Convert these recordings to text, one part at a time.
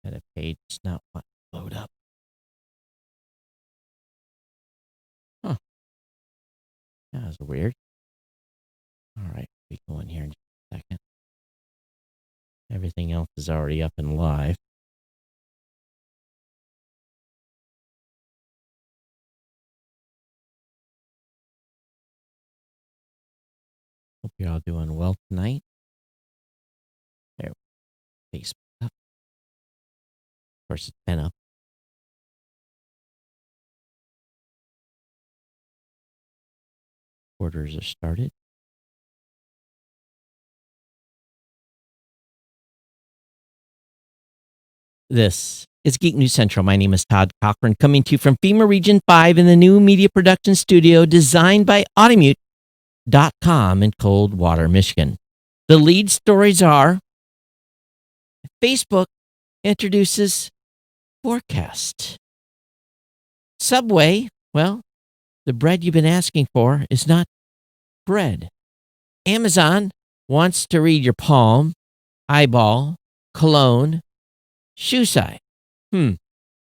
Meta page is not want to load up. Huh. That was weird. All right, we go in here in just a second. Everything else is already up and live. Hope you're all doing well tonight. There, Facebook up. Of course, it's been up. Orders are started. This is Geek News Central. My name is Todd Cochran, coming to you from FEMA Region 5 in the new media production studio designed by Automute.com in Coldwater, Michigan. The lead stories are Facebook introduces forecast. Subway, well, the bread you've been asking for is not bread. Amazon wants to read your palm, eyeball, cologne, shoe size.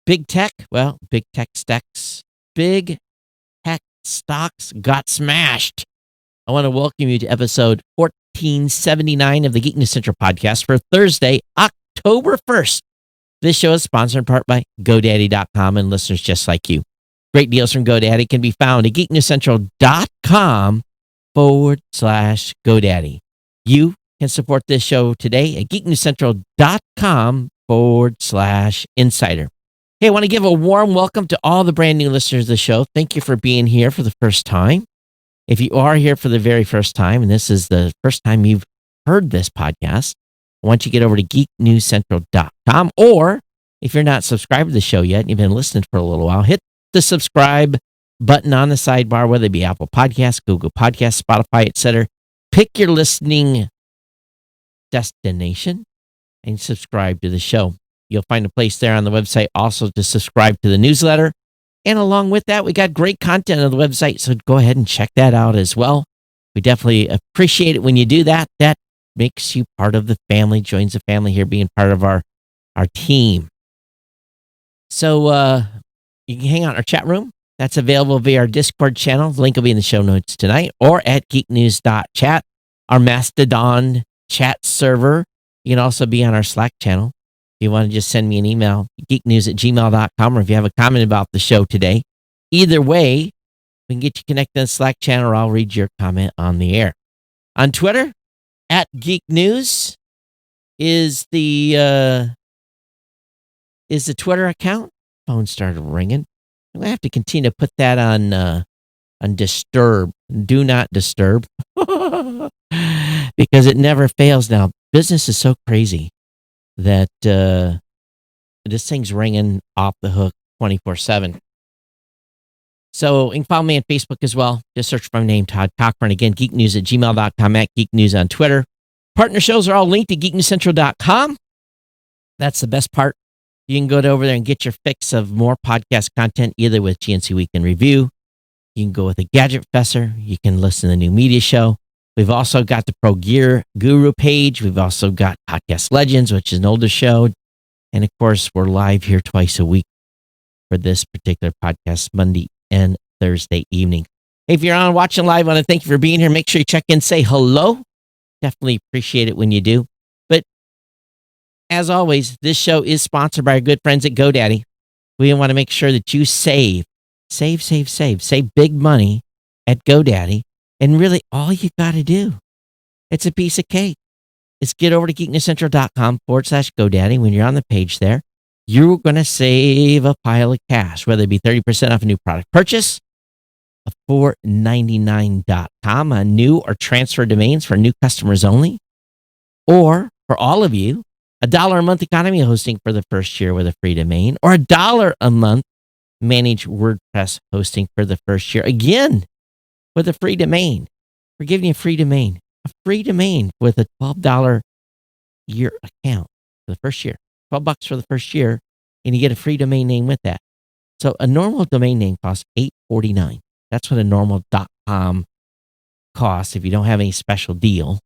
Big tech, well, big tech stocks. Big tech stocks got smashed. I want to welcome you to episode 1479 of the Geek News Central podcast for Thursday, October 1st. This show is sponsored in part by GoDaddy.com and listeners just like you. Great deals from GoDaddy can be found at geeknewscentral.com/GoDaddy. You can support this show today at geeknewscentral.com/insider. Hey, I want to give a warm welcome to all the brand new listeners of the show. Thank you for being here for the first time. If you are here for the very first time, and this is the first time you've heard this podcast, I want you to get over to geeknewscentral.com, or if you're not subscribed to the show yet and you've been listening for a little while, hit the subscribe button on the sidebar, whether it be Apple Podcasts, Google Podcasts, Spotify, etc. Pick your listening destination and subscribe to the show. You'll find a place there on the website also to subscribe to the newsletter. And along with that, we got great content on the website, so go ahead and check that out as well. We definitely appreciate it when you do that. That makes you part of the family, joins the family here, being part of our team. So you can hang out in our chat room. That's available via our Discord channel. The link will be in the show notes tonight, or at geeknews.chat, our Mastodon chat server. You can also be on our Slack channel. If you want to just send me an email, geeknews@gmail.com, or if you have a comment about the show today. Either way, we can get you connected on the Slack channel, or I'll read your comment on the air. On Twitter, at Geek News is the Twitter account. Phone started ringing. I'm gonna have to continue to put that on disturb, do not disturb, because it never fails now. Business is so crazy that this thing's ringing off the hook 24/7. So you can follow me on Facebook as well. Just search for my name, Todd Cochran. Again, geeknews@gmail.com, at Geek News on Twitter. Partner shows are all linked at geeknewscentral.com. That's the best part. You can go over there and get your fix of more podcast content, either with GNC Week in Review. You can go with a Gadget Professor. You can listen to the new media show. We've also got the Pro Gear Guru page. We've also got Podcast Legends, which is an older show. And of course, we're live here twice a week for this particular podcast, Monday and Thursday evening. Hey, if you're on watching live, I want to thank you for being here. Make sure you check in, say hello. Definitely appreciate it when you do. But as always, this show is sponsored by our good friends at GoDaddy. We want to make sure that you save big money at GoDaddy. And really, all you got to do, it's a piece of cake. Is get over to geeknewscentral.com/GoDaddy. When you're on the page there, you're going to save a pile of cash, whether it be 30% off a new product purchase, a $4.99.com on new or transfer domains for new customers only, or for all of you, $1 a month economy hosting for the first year with a free domain, or $1 a month managed WordPress hosting for the first year. Again, with a free domain. We're giving you a free domain with a $12 year account for the first year. $12 for the first year, and you get a free domain name with that. So a normal domain name costs $8.49. That's what a normal .com costs if you don't have any special deal.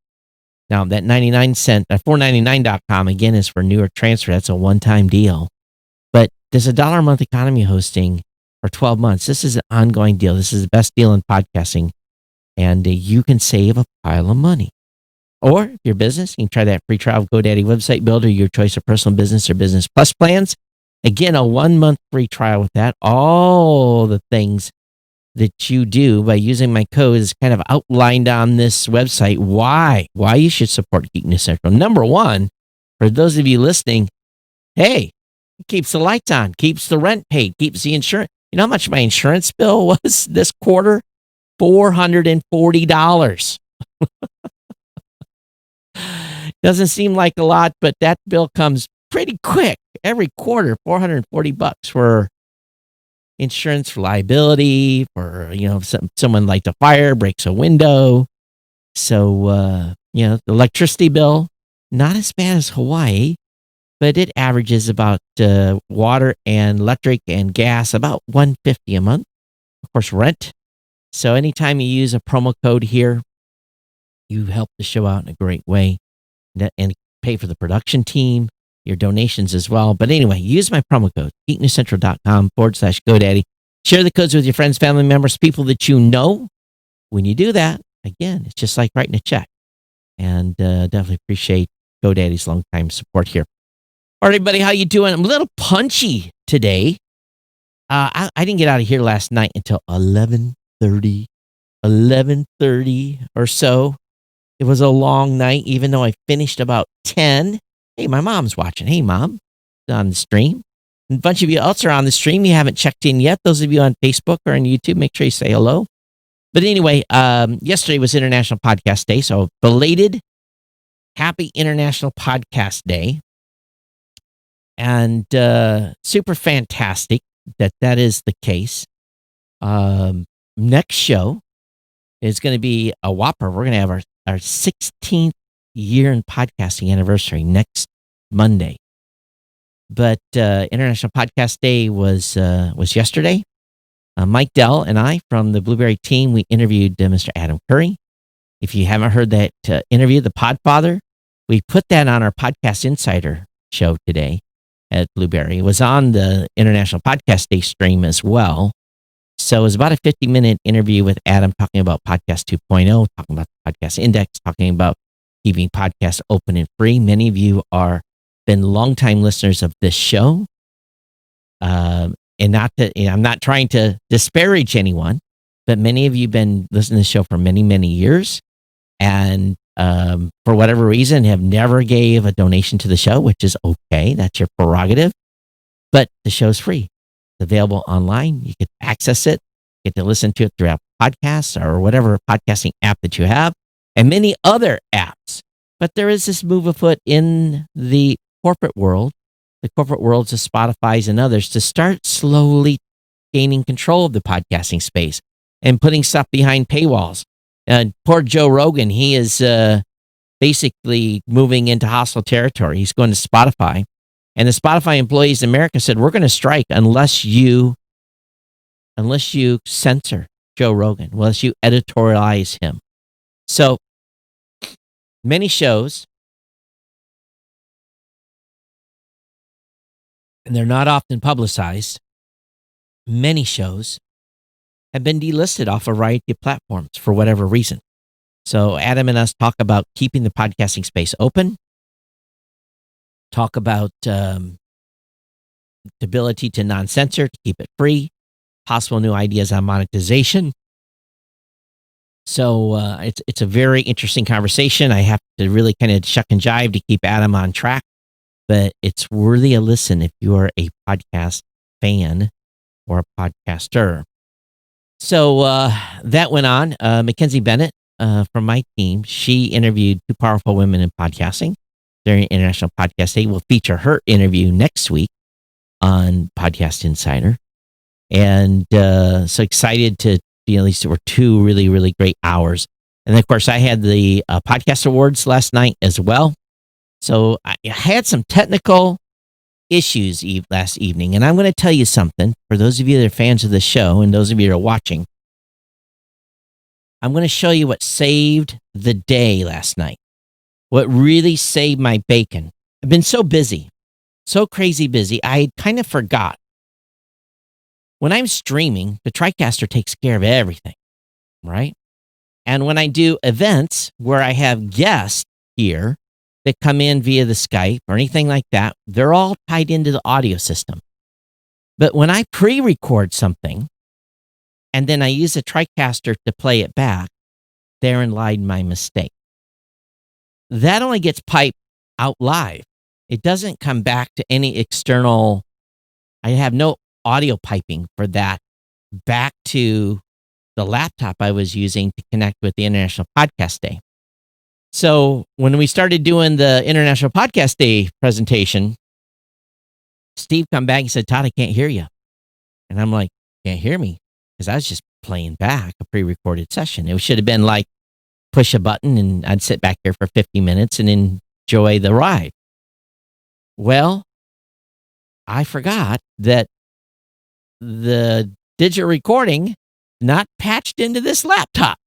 Now, that 99 cent, 499.com, again, is for newer transfer. That's a one-time deal. But there's a $1 a month economy hosting for 12 months. This is an ongoing deal. This is the best deal in podcasting. And you can save a pile of money. Or if you're a business, you can try that free trial of GoDaddy Website Builder, your choice of personal business or business plus plans. Again, a 1-month free trial with that. All the things that you do by using my code is kind of outlined on this website. Why you should support Geek News Central. Number one, for those of you listening, hey, it keeps the lights on, keeps the rent paid, keeps the insurance. You know how much my insurance bill was this quarter? $440. Doesn't seem like a lot, but that bill comes pretty quick every quarter. $440 for insurance, for liability, for someone lights a fire, breaks a window. So the electricity bill, not as bad as Hawaii, but it averages about water and electric and gas about $150 a month. Of course, rent. So anytime you use a promo code here, you help the show out in a great way and pay for the production team, your donations as well. But anyway, use my promo code, geeknewscentral.com/GoDaddy. Share the codes with your friends, family members, people that you know. When you do that, again, it's just like writing a check. And definitely appreciate GoDaddy's longtime support here. All right, everybody, how you doing? I'm a little punchy today. I didn't get out of here last night until 11:30 or so. It was a long night, even though I finished about 10. Hey, my mom's watching. Hey, Mom, on the stream. And a bunch of you else are on the stream. You haven't checked in yet. Those of you on Facebook or on YouTube, make sure you say hello. But anyway, yesterday was International Podcast Day, so belated happy International Podcast Day. And super fantastic that is the case. Next show is going to be a whopper. We're going to have our 16th year in podcasting anniversary next Monday. But International Podcast Day was yesterday. Mike Dell and I from the Blueberry team, we interviewed Mr. Adam Curry. If you haven't heard that interview, The Podfather, we put that on our Podcast Insider show today at Blueberry. It was on the International Podcast Day stream as well. So it was about a 50-minute interview with Adam talking about Podcast 2.0, talking about the Podcast Index, talking about keeping podcasts open and free. Many of you are been longtime listeners of this show. And I'm not trying to disparage anyone, but many of you have been listening to the show for many, many years. And for whatever reason, have never gave a donation to the show, which is okay. That's your prerogative. But the show's free. It's available online. You can access it, get to listen to it throughout podcasts or whatever podcasting app that you have, and many other apps. But there is this move afoot in the corporate world, the corporate worlds of Spotify's and others, to start slowly gaining control of the podcasting space and putting stuff behind paywalls. Poor Joe Rogan, he is basically moving into hostile territory. He's going to Spotify. And the Spotify employees in America said, we're going to strike unless you censor Joe Rogan, unless you editorialize him. So many shows, and they're not often publicized, many shows have been delisted off a variety of platforms for whatever reason. So Adam and us talk about keeping the podcasting space open, talk about the ability to non-censor, to keep it free, possible new ideas on monetization. So it's a very interesting conversation. I have to really kind of shuck and jive to keep Adam on track, but it's worthy a listen if you are a podcast fan or a podcaster. So that went on. Mackenzie Bennett from my team, she interviewed two powerful women in podcasting during International Podcast Day. We'll feature her interview next week on Podcast Insider. And so excited to be, at least there were two really, really great hours. And then, of course, I had the Podcast Awards last night as well. So I had some technical issues last evening. And I'm going to tell you something. For those of you that are fans of the show and those of you that are watching, I'm going to show you what saved the day last night. what really saved my bacon. I've been so busy, so crazy busy, I kind of forgot. When I'm streaming, the TriCaster takes care of everything, right? And when I do events where I have guests here that come in via the Skype or anything like that, they're all tied into the audio system. But when I pre-record something and then I use a TriCaster to play it back, therein lied my mistake. That only gets piped out live. It doesn't come back to any external. I have no audio piping for that back to the laptop I was using to connect with the International Podcast Day. So when we started doing the International Podcast Day presentation, Steve come back and said, Todd, I can't hear you. And I'm like, can't hear me? Because I was just playing back a pre-recorded session. It should have been like push a button and I'd sit back here for 50 minutes and enjoy the ride. Well, I forgot that the digital recording not patched into this laptop.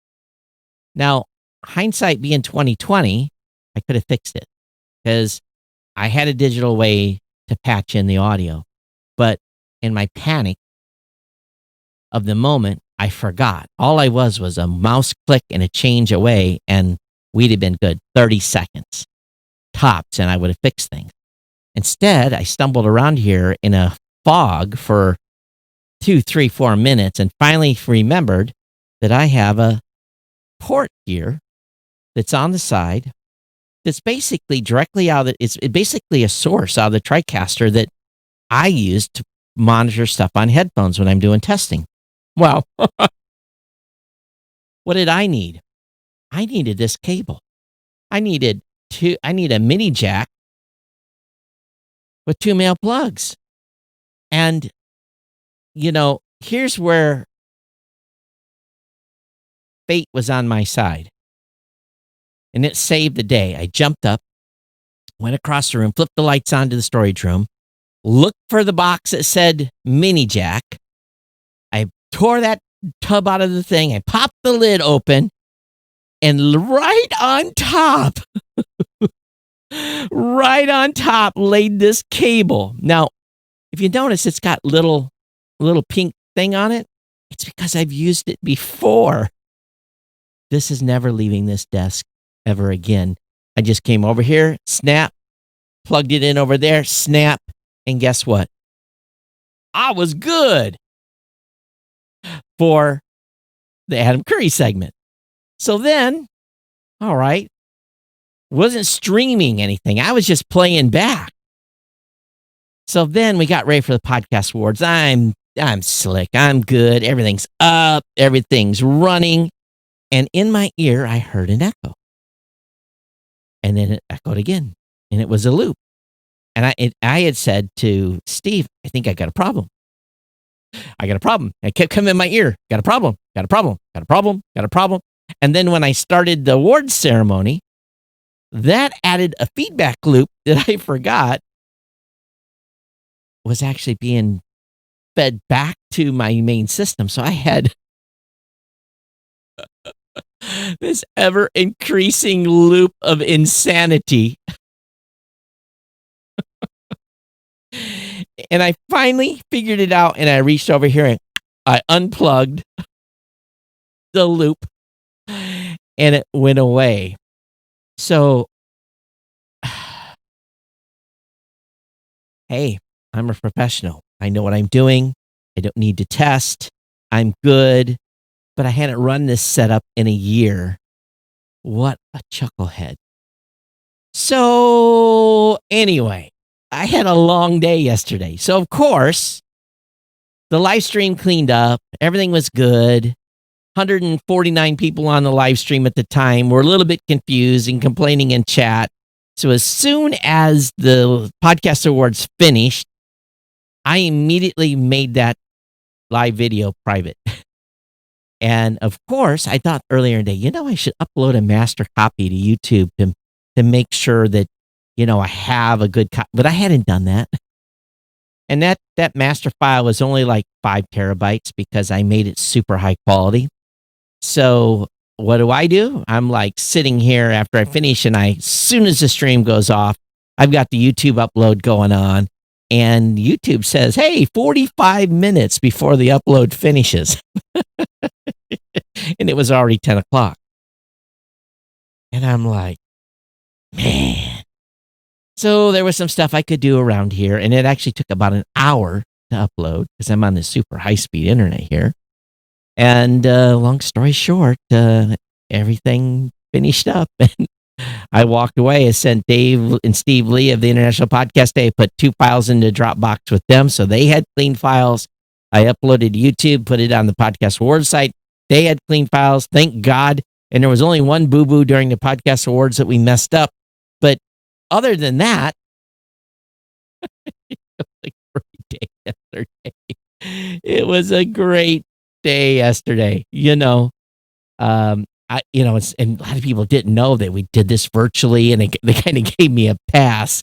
Now, hindsight being 2020, I could have fixed it because I had a digital way to patch in the audio. But in my panic of the moment, I forgot. All I was a mouse click and a change away, and we'd have been good 30 seconds tops, and I would have fixed things. Instead, I stumbled around here in a fog for 2, 3, 4 minutes and finally remembered that I have a port here that's on the side that's basically directly out of it's basically a source out of the TriCaster that I use to monitor stuff on headphones when I'm doing testing. Well, what did I need? I needed this cable. I need a mini jack with 2 male plugs. And, here's where fate was on my side. And it saved the day. I jumped up, went across the room, flipped the lights on to the storage room, looked for the box that said mini jack. I tore that tub out of the thing. I popped the lid open, and right on top laid this cable. Now, if you notice, it's got little pink thing on it. It's because I've used it before. This is never leaving this desk ever again. I just came over here, snap, plugged it in over there, snap, and guess what? I was good for the Adam Curry segment. So then, all right, wasn't streaming anything. I was just playing back. So then we got ready for the podcast awards. I'm slick. I'm good. Everything's up. Everything's running. And in my ear, I heard an echo. And then it echoed again. And it was a loop. And I had said to Steve, I think I got a problem. I got a problem. It kept coming in my ear. Got a problem. Got a problem. Got a problem. Got a problem. And then when I started the awards ceremony, that added a feedback loop that I forgot was actually being fed back to my main system. So I had this ever increasing loop of insanity. And I finally figured it out, and I reached over here and I unplugged the loop and it went away. So, hey, I'm a professional. I know what I'm doing. I don't need to test. I'm good. But I hadn't run this setup in a year. What a chucklehead. So, anyway, I had a long day yesterday. So, of course, the live stream cleaned up. Everything was good. 149 people on the live stream at the time were a little bit confused and complaining in chat. So as soon as the podcast awards finished, I immediately made that live video private. And of course, I thought earlier in the day, I should upload a master copy to YouTube to make sure that, I have a good copy. But I hadn't done that. And that master file was only like 5 terabytes because I made it super high quality. So what do? I'm like sitting here after I finish, and as soon as the stream goes off, I've got the YouTube upload going on, and YouTube says, "Hey, 45 minutes before the upload finishes," and it was already 10 o'clock, and I'm like, man. So there was some stuff I could do around here, and it actually took about an hour to upload because I'm on this super high-speed internet here. And long story short, everything finished up, and I walked away. I sent Dave and Steve Lee of the International Podcast Day, put 2 files into Dropbox with them, so they had clean files. I uploaded to YouTube, put it on the Podcast Awards site. They had clean files, thank God. And there was only one boo-boo during the Podcast Awards that we messed up. But other than that, it was a great day yesterday. It was a great day yesterday. And a lot of people didn't know that we did this virtually, and they kind of gave me a pass,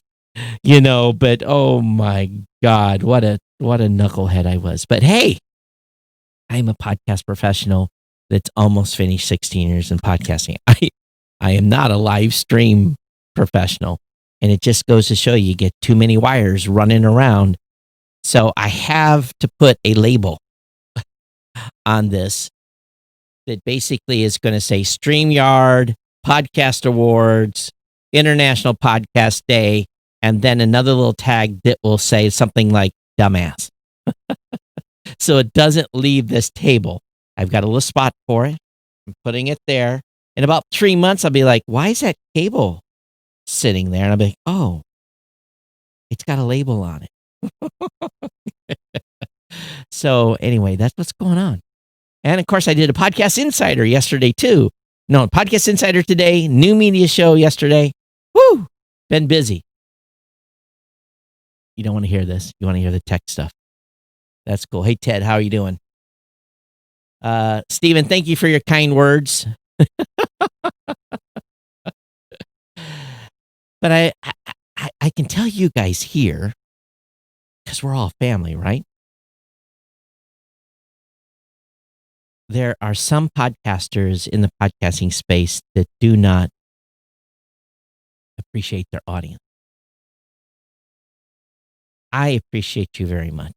but oh my God, what a knucklehead I was. But hey, I'm a podcast professional that's almost finished 16 years in podcasting. I am not a live stream professional, and it just goes to show you get too many wires running around. So I have to put a label on this that basically is going to say StreamYard, Podcast Awards, International Podcast Day, and then another little tag that will say something like dumbass. So it doesn't leave this table. I've got a little spot for it. I'm putting it there. In about 3 months, I'll be like, why is that cable sitting there? And I'll be like, oh, it's got a label on it. So anyway, that's what's going on. And of course, I did a Podcast Insider yesterday too. No, Podcast Insider today, new media show yesterday. Woo! Been busy. You don't want to hear this. You want to hear the tech stuff. That's cool. Hey, Ted, how are you doing? Stephen, thank you for your kind words. But I can tell you guys here, because we're all family, right? There are some podcasters in the podcasting space that do not appreciate their audience. I appreciate you very much.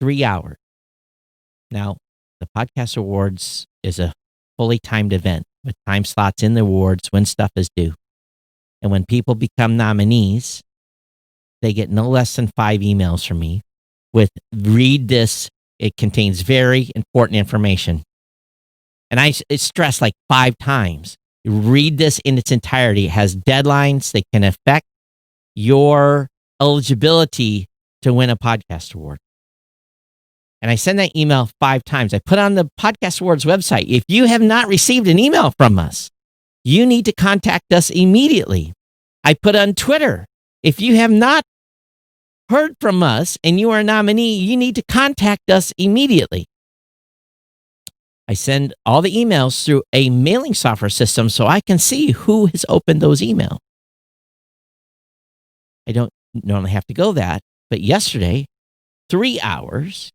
3 hours. Now, the Podcast Awards is a fully timed event with time slots in the awards when stuff is due. And when people become nominees, they get no less than 5 emails from me with read this. It contains very important information. And I stress like 5 times. Read this in its entirety. It has deadlines that can affect your eligibility to win a podcast award. And I send that email 5 times. I put on the Podcast Awards website, if you have not received an email from us, you need to contact us immediately. I put on Twitter, if you have not heard from us and you are a nominee, you need to contact us immediately. I send all the emails through a mailing software system so I can see who has opened those emails. I don't normally have to go that, but yesterday, 3 hours.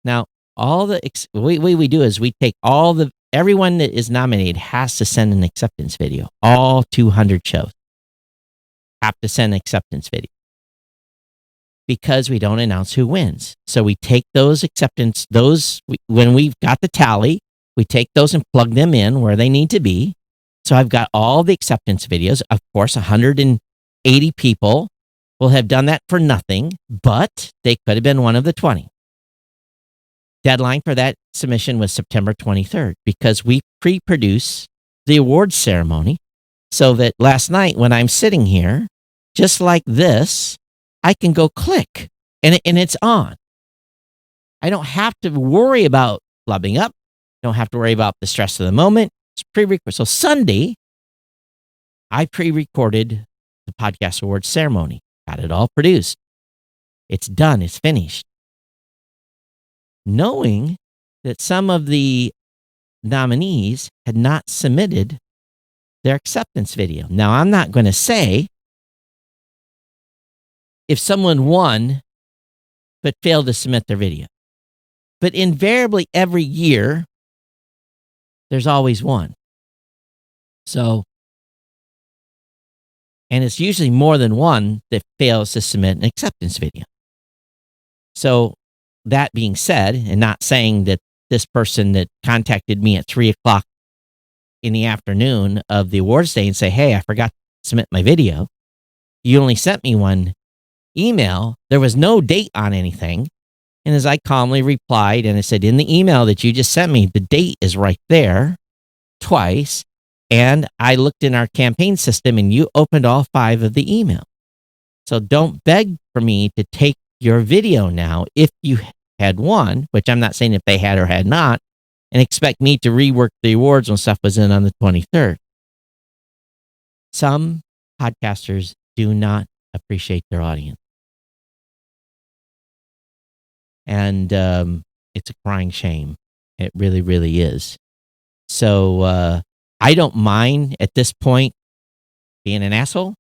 Now, all the way we do is we take everyone that is nominated has to send an acceptance video. All 200 shows have to send an acceptance video because we don't announce who wins. So we take those when we've got the tally, we take those and plug them in where they need to be. So I've got all the acceptance videos. Of course, 180 people will have done that for nothing, but they could have been one of the 20. Deadline for that submission was September 23rd because we pre-produce the awards ceremony so that last night when I'm sitting here, just like this, I can go click and it's on. I don't have to worry about flubbing up. Don't have to worry about the stress of the moment. It's pre-recorded. So Sunday, I pre-recorded the Podcast Awards ceremony. Got it all produced. It's done. It's finished. Knowing that some of the nominees had not submitted their acceptance video. Now, I'm not going to say if someone won but failed to submit their video. But invariably, every year, there's always one. So, and it's usually more than one that fails to submit an acceptance video. So, that being said, and not saying that this person that contacted me at 3:00 in the afternoon of the awards day and say, hey, I forgot to submit my video. You only sent me one email. There was no date on anything. And as I calmly replied, and I said, in the email that you just sent me, the date is right there twice. And I looked in our campaign system and you opened all 5 of the emails. So don't beg for me to take your video now if you had one, which I'm not saying if they had or had not, and expect me to rework the awards when stuff was in on the 23rd. Some podcasters do not appreciate their audience. And it's a crying shame. It really, really is. So I don't mind at this point being an asshole.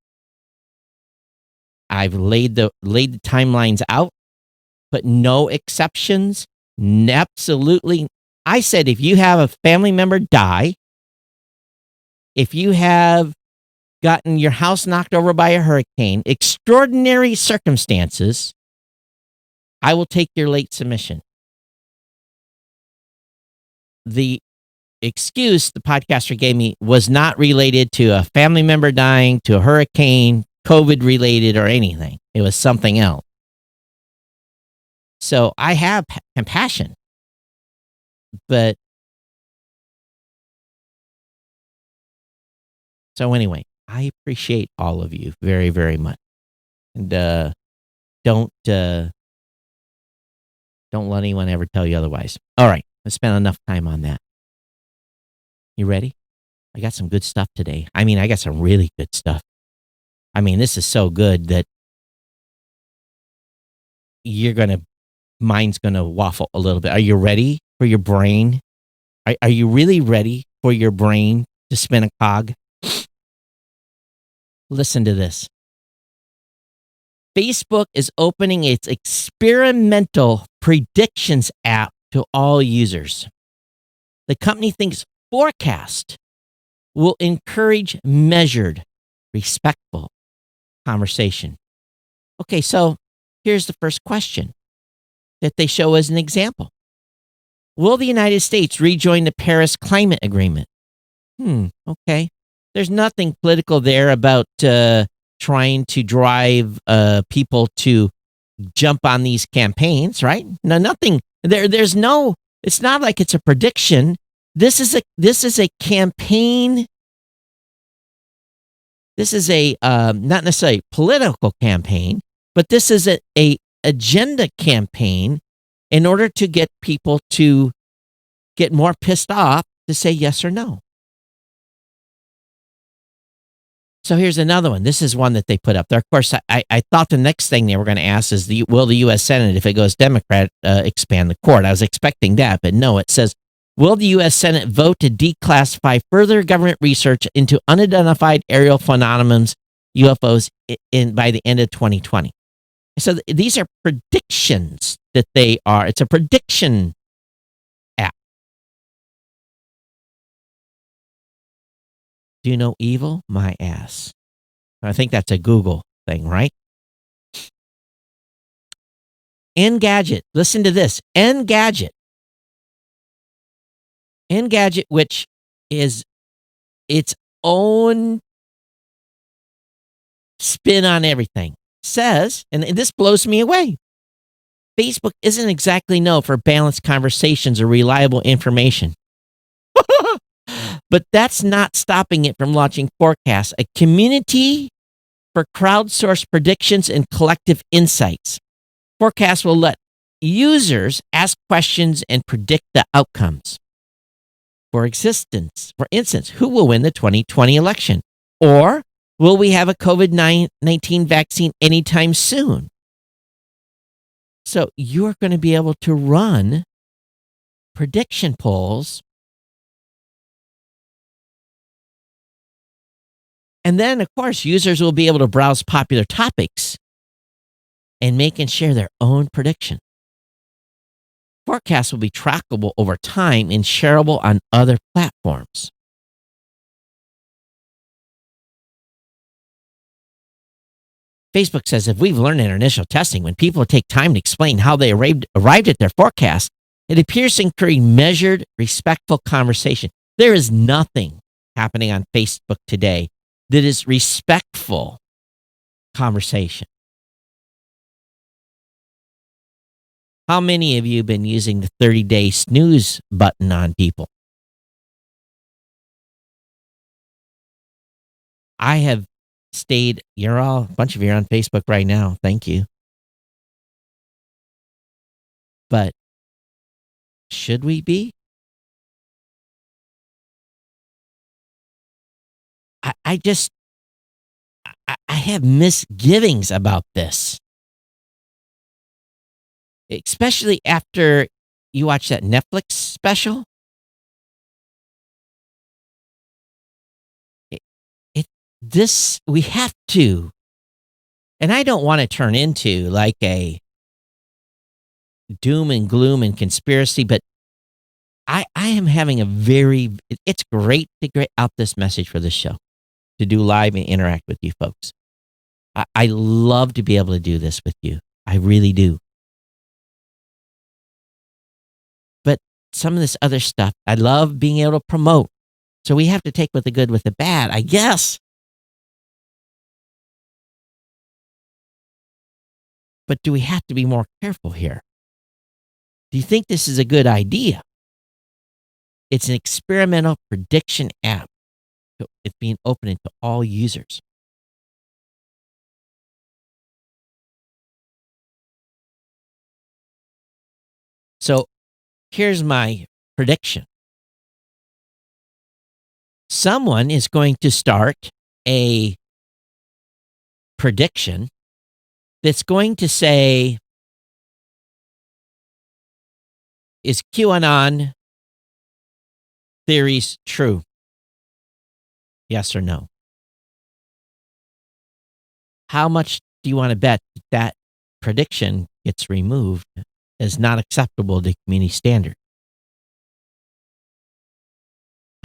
I've laid the timelines out, but no exceptions. Absolutely. I said if you have a family member die, if you have gotten your house knocked over by a hurricane, extraordinary circumstances, I will take your late submission. The excuse the podcaster gave me was not related to a family member dying, to a hurricane, COVID related, or anything. It was something else. So I have compassion, but so anyway, I appreciate all of you very, very much. And don't let anyone ever tell you otherwise. All right, let's spend enough time on that. You ready? I got some good stuff today. I mean, I got some really good stuff. I mean, this is so good that mine's gonna waffle a little bit. Are you ready for your brain? Are you really ready for your brain to spin a cog? Listen to this. Facebook is opening its experimental predictions app to all users. The company thinks Forecast will encourage measured, respectful conversation. Okay, so here's the first question that they show as an example. Will the United States rejoin the Paris Climate Agreement? Okay. There's nothing political there about trying to drive people to jump on these campaigns, right? No, nothing. There's no. It's not like it's a prediction. This is a campaign. This is a not necessarily political campaign, but this is a agenda campaign in order to get people to get more pissed off to say yes or no. So here's another one. This is one that they put up there. Of course, I thought the next thing they were going to ask is, will the U.S. Senate, if it goes Democrat, expand the court? I was expecting that, but no, it says, will the U.S. Senate vote to declassify further government research into unidentified aerial phenomena, UFOs, by the end of 2020? So these are predictions that they are. It's a prediction app. Do you know evil? My ass. I think that's a Google thing, right? Engadget. Listen to this. Engadget. Engadget, which is its own spin on everything, says, and this blows me away, Facebook isn't exactly known for balanced conversations or reliable information. But that's not stopping it from launching Forecast, a community for crowdsourced predictions and collective insights. Forecast will let users ask questions and predict the outcomes. For instance, who will win the 2020 election? Or will we have a COVID-19 vaccine anytime soon? So you're going to be able to run prediction polls. And then, of course, users will be able to browse popular topics and make and share their own prediction. Forecasts will be trackable over time and shareable on other platforms. Facebook says if we've learned in our initial testing, when people take time to explain how they arrived at their forecast, it appears to encourage measured, respectful conversation. There is nothing happening on Facebook today that is respectful conversation. How many of you have been using the 30-day snooze button on people? I have stayed, a bunch of you are on Facebook right now. Thank you. But should we be? I have misgivings about this, especially after you watch that Netflix special. We have to, and I don't want to turn into like a doom and gloom and conspiracy, but I am having it's great to get out this message for this show, to do live and interact with you folks. I love to be able to do this with you. I really do. But some of this other stuff, I love being able to promote. So we have to take with the good with the bad, I guess. But do we have to be more careful here? Do you think this is a good idea? It's an experimental prediction app. So it's being open to all users. So here's my prediction. Someone is going to start a prediction that's going to say, is QAnon theories true? Yes or no? How much do you want to bet that prediction gets removed as not acceptable to community standard?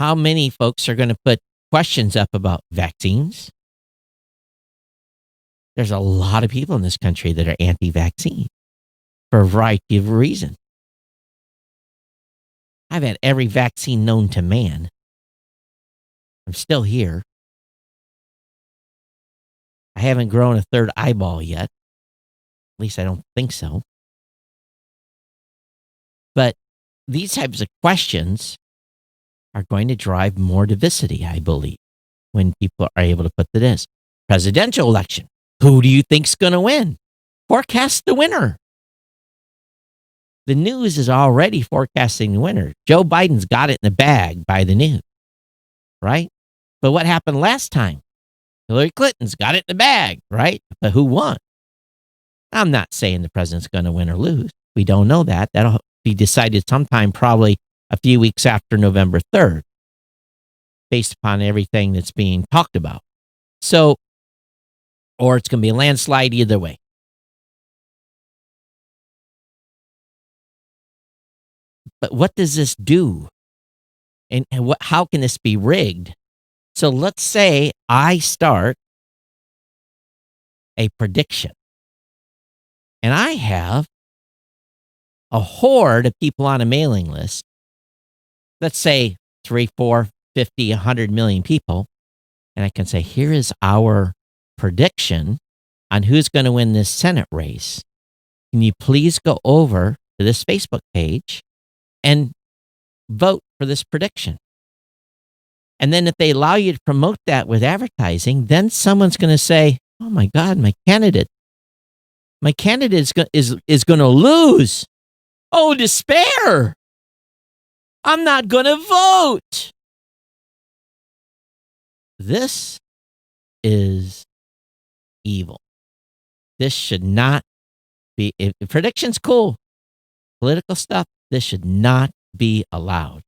How many folks are going to put questions up about vaccines? There's a lot of people in this country that are anti-vaccine for a variety of reasons. I've had every vaccine known to man. I'm still here. I haven't grown a third eyeball yet. At least I don't think so. But these types of questions are going to drive more diversity, I believe, when people are able to put this. Presidential election. Who do you think's going to win? Forecast the winner. The news is already forecasting the winner. Joe Biden's got it in the bag by the news, right? But what happened last time? Hillary Clinton's got it in the bag, right? But who won? I'm not saying the president's going to win or lose. We don't know that. That'll be decided sometime probably a few weeks after November 3rd, based upon everything that's being talked about. So, or it's going to be a landslide either way. But what does this do? And how can this be rigged? So let's say I start a prediction and I have a horde of people on a mailing list. Let's say 3, 4, 50, 100 million people. And I can say, here is our prediction on who's going to win this Senate race. Can you please go over to this Facebook page and vote for this prediction? And then if they allow you to promote that with advertising, then someone's going to say, oh my God, my candidate is going to lose. Oh, despair. I'm not going to vote. This is evil. This should not be, if prediction's cool, political stuff, this should not be allowed.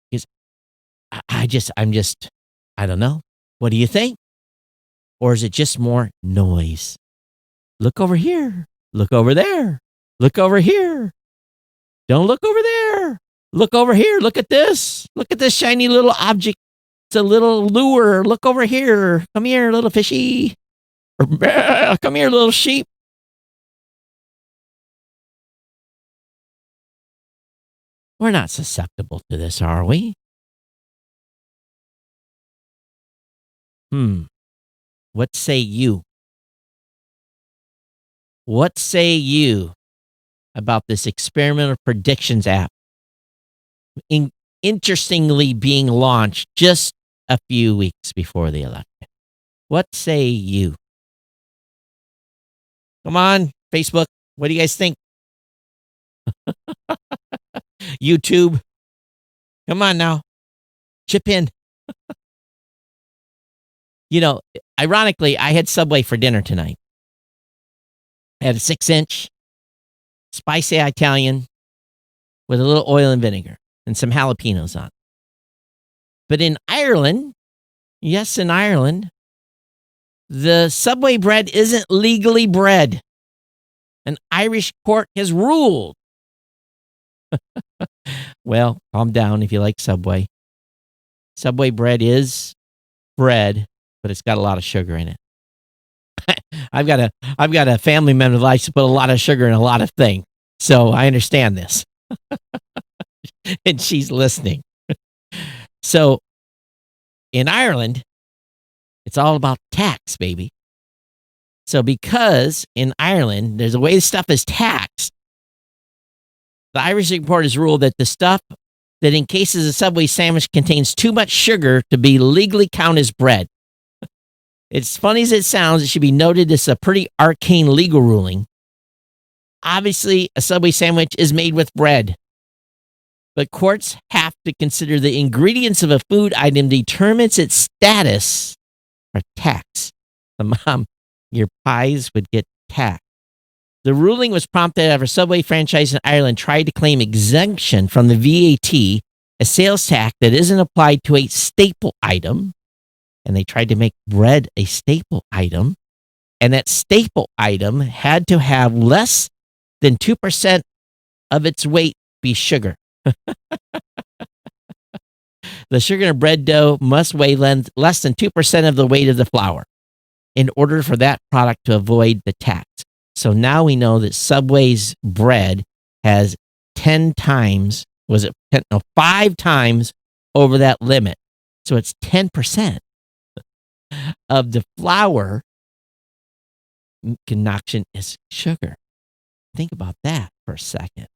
Because I don't know. What do you think? Or is it just more noise? Look over here. Look over there. Look over here. Don't look over there. Look over here. Look at this. Look at this shiny little object. It's a little lure. Look over here. Come here, little fishy. Or, come here, little sheep. We're not susceptible to this, are we? What say you? What say you about this experimental predictions app? Interestingly being launched just a few weeks before the election. What say you? Come on, Facebook. What do you guys think? YouTube. Come on now. Chip in. Ironically, I had Subway for dinner tonight. I had a 6-inch spicy Italian with a little oil and vinegar and some jalapenos on. But in Ireland, yes, in Ireland, the Subway bread isn't legally bread. An Irish court has ruled. Well, calm down if you like Subway. Subway bread is bread, but it's got a lot of sugar in it. I've got a family member that likes to put a lot of sugar in a lot of things, so I understand this. And she's listening. So, in Ireland, it's all about tax, baby. So, because in Ireland, there's a way the stuff is taxed, the Irish Report has ruled that the stuff that encases a Subway sandwich contains too much sugar to be legally counted as bread. It's funny as it sounds, it should be noted this is a pretty arcane legal ruling. Obviously, a Subway sandwich is made with bread. But courts have to consider the ingredients of a food item determines its status for tax. So, Mom, your pies would get taxed. The ruling was prompted after Subway franchise in Ireland tried to claim exemption from the VAT, a sales tax that isn't applied to a staple item. And they tried to make bread a staple item. And that staple item had to have less than 2% of its weight be sugar. The sugar in a bread dough must weigh less than 2% of the weight of the flour in order for that product to avoid the tax. So now we know that Subway's bread has 10 times, 5 times over that limit. So it's 10% of the flour concoction is sugar. Think about that for a second.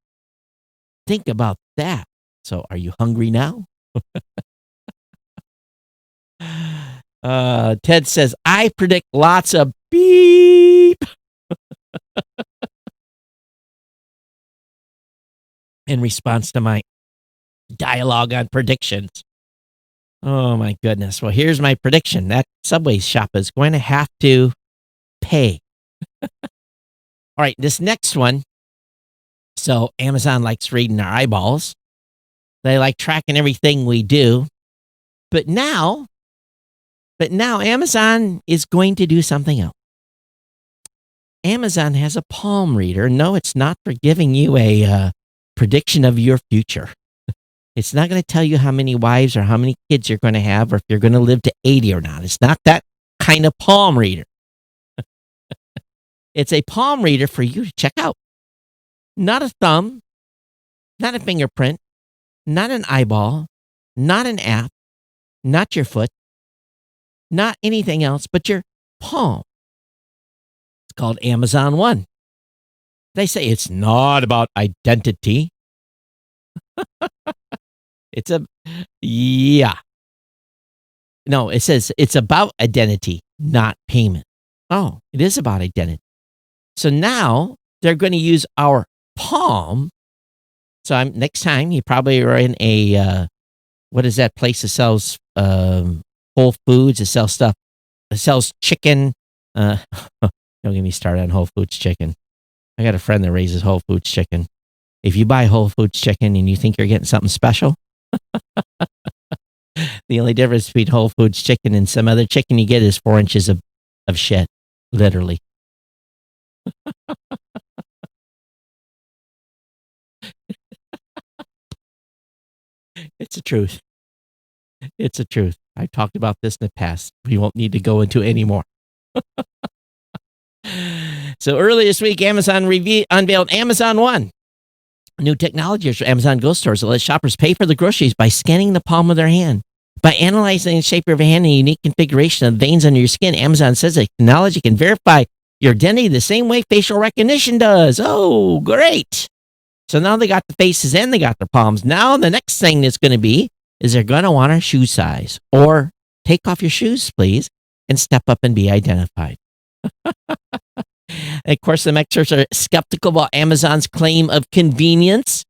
Think about that. So are you hungry now? Ted says, I predict lots of beep. In response to my dialogue on predictions. Oh my goodness. Well, here's my prediction. That Subway shop is going to have to pay. All right, this next one. So Amazon likes reading our eyeballs. They like tracking everything we do. But now Amazon is going to do something else. Amazon has a palm reader. No, it's not for giving you a prediction of your future. It's not going to tell you how many wives or how many kids you're going to have or if you're going to live to 80 or not. It's not that kind of palm reader. It's a palm reader for you to check out. Not a thumb, not a fingerprint, not an eyeball, not an app, not your foot, not anything else but your palm. It's called Amazon One. They say it's not about identity. No, it says it's about identity, not payment. Oh, it is about identity. So now they're going to use our palm. So next time you probably are in a, what is that place that sells Whole Foods? It sells stuff. It sells chicken. Don't get me started on Whole Foods chicken. I got a friend that raises Whole Foods chicken. If you buy Whole Foods chicken and you think you're getting something special, the only difference between Whole Foods chicken and some other chicken you get is 4 inches of shit, literally. It's a truth. It's a truth. I've talked about this in the past. We won't need to go into it anymore. So earlier this week, Amazon unveiled Amazon One, a new technology for Amazon Go stores that lets shoppers pay for the groceries by scanning the palm of their hand. By analyzing the shape of your hand and unique configuration of veins under your skin, Amazon says the technology can verify your identity the same way facial recognition does. Oh, great. So now they got the faces and they got their palms. Now the next thing that's going to be is they're going to want our shoe size, or take off your shoes, please, and step up and be identified. And of course, the experts are skeptical about Amazon's claim of convenience,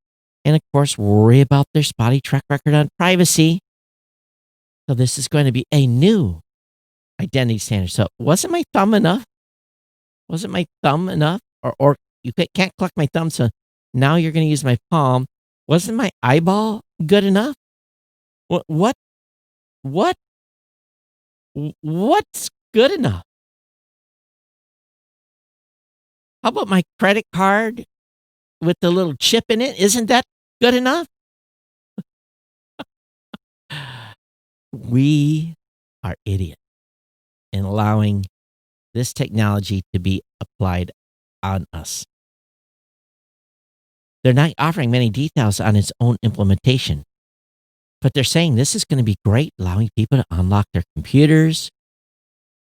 and of course, worry about their spotty track record on privacy. So this is going to be a new identity standard. So wasn't my thumb enough? Wasn't my thumb enough? Or you can't collect my thumb, so now you're going to use my palm. Wasn't my eyeball good enough? What's good enough? How about my credit card with the little chip in it? Isn't that good enough? We are idiots in allowing this technology to be applied on us. They're not offering many details on its own implementation, but they're saying this is going to be great, allowing people to unlock their computers,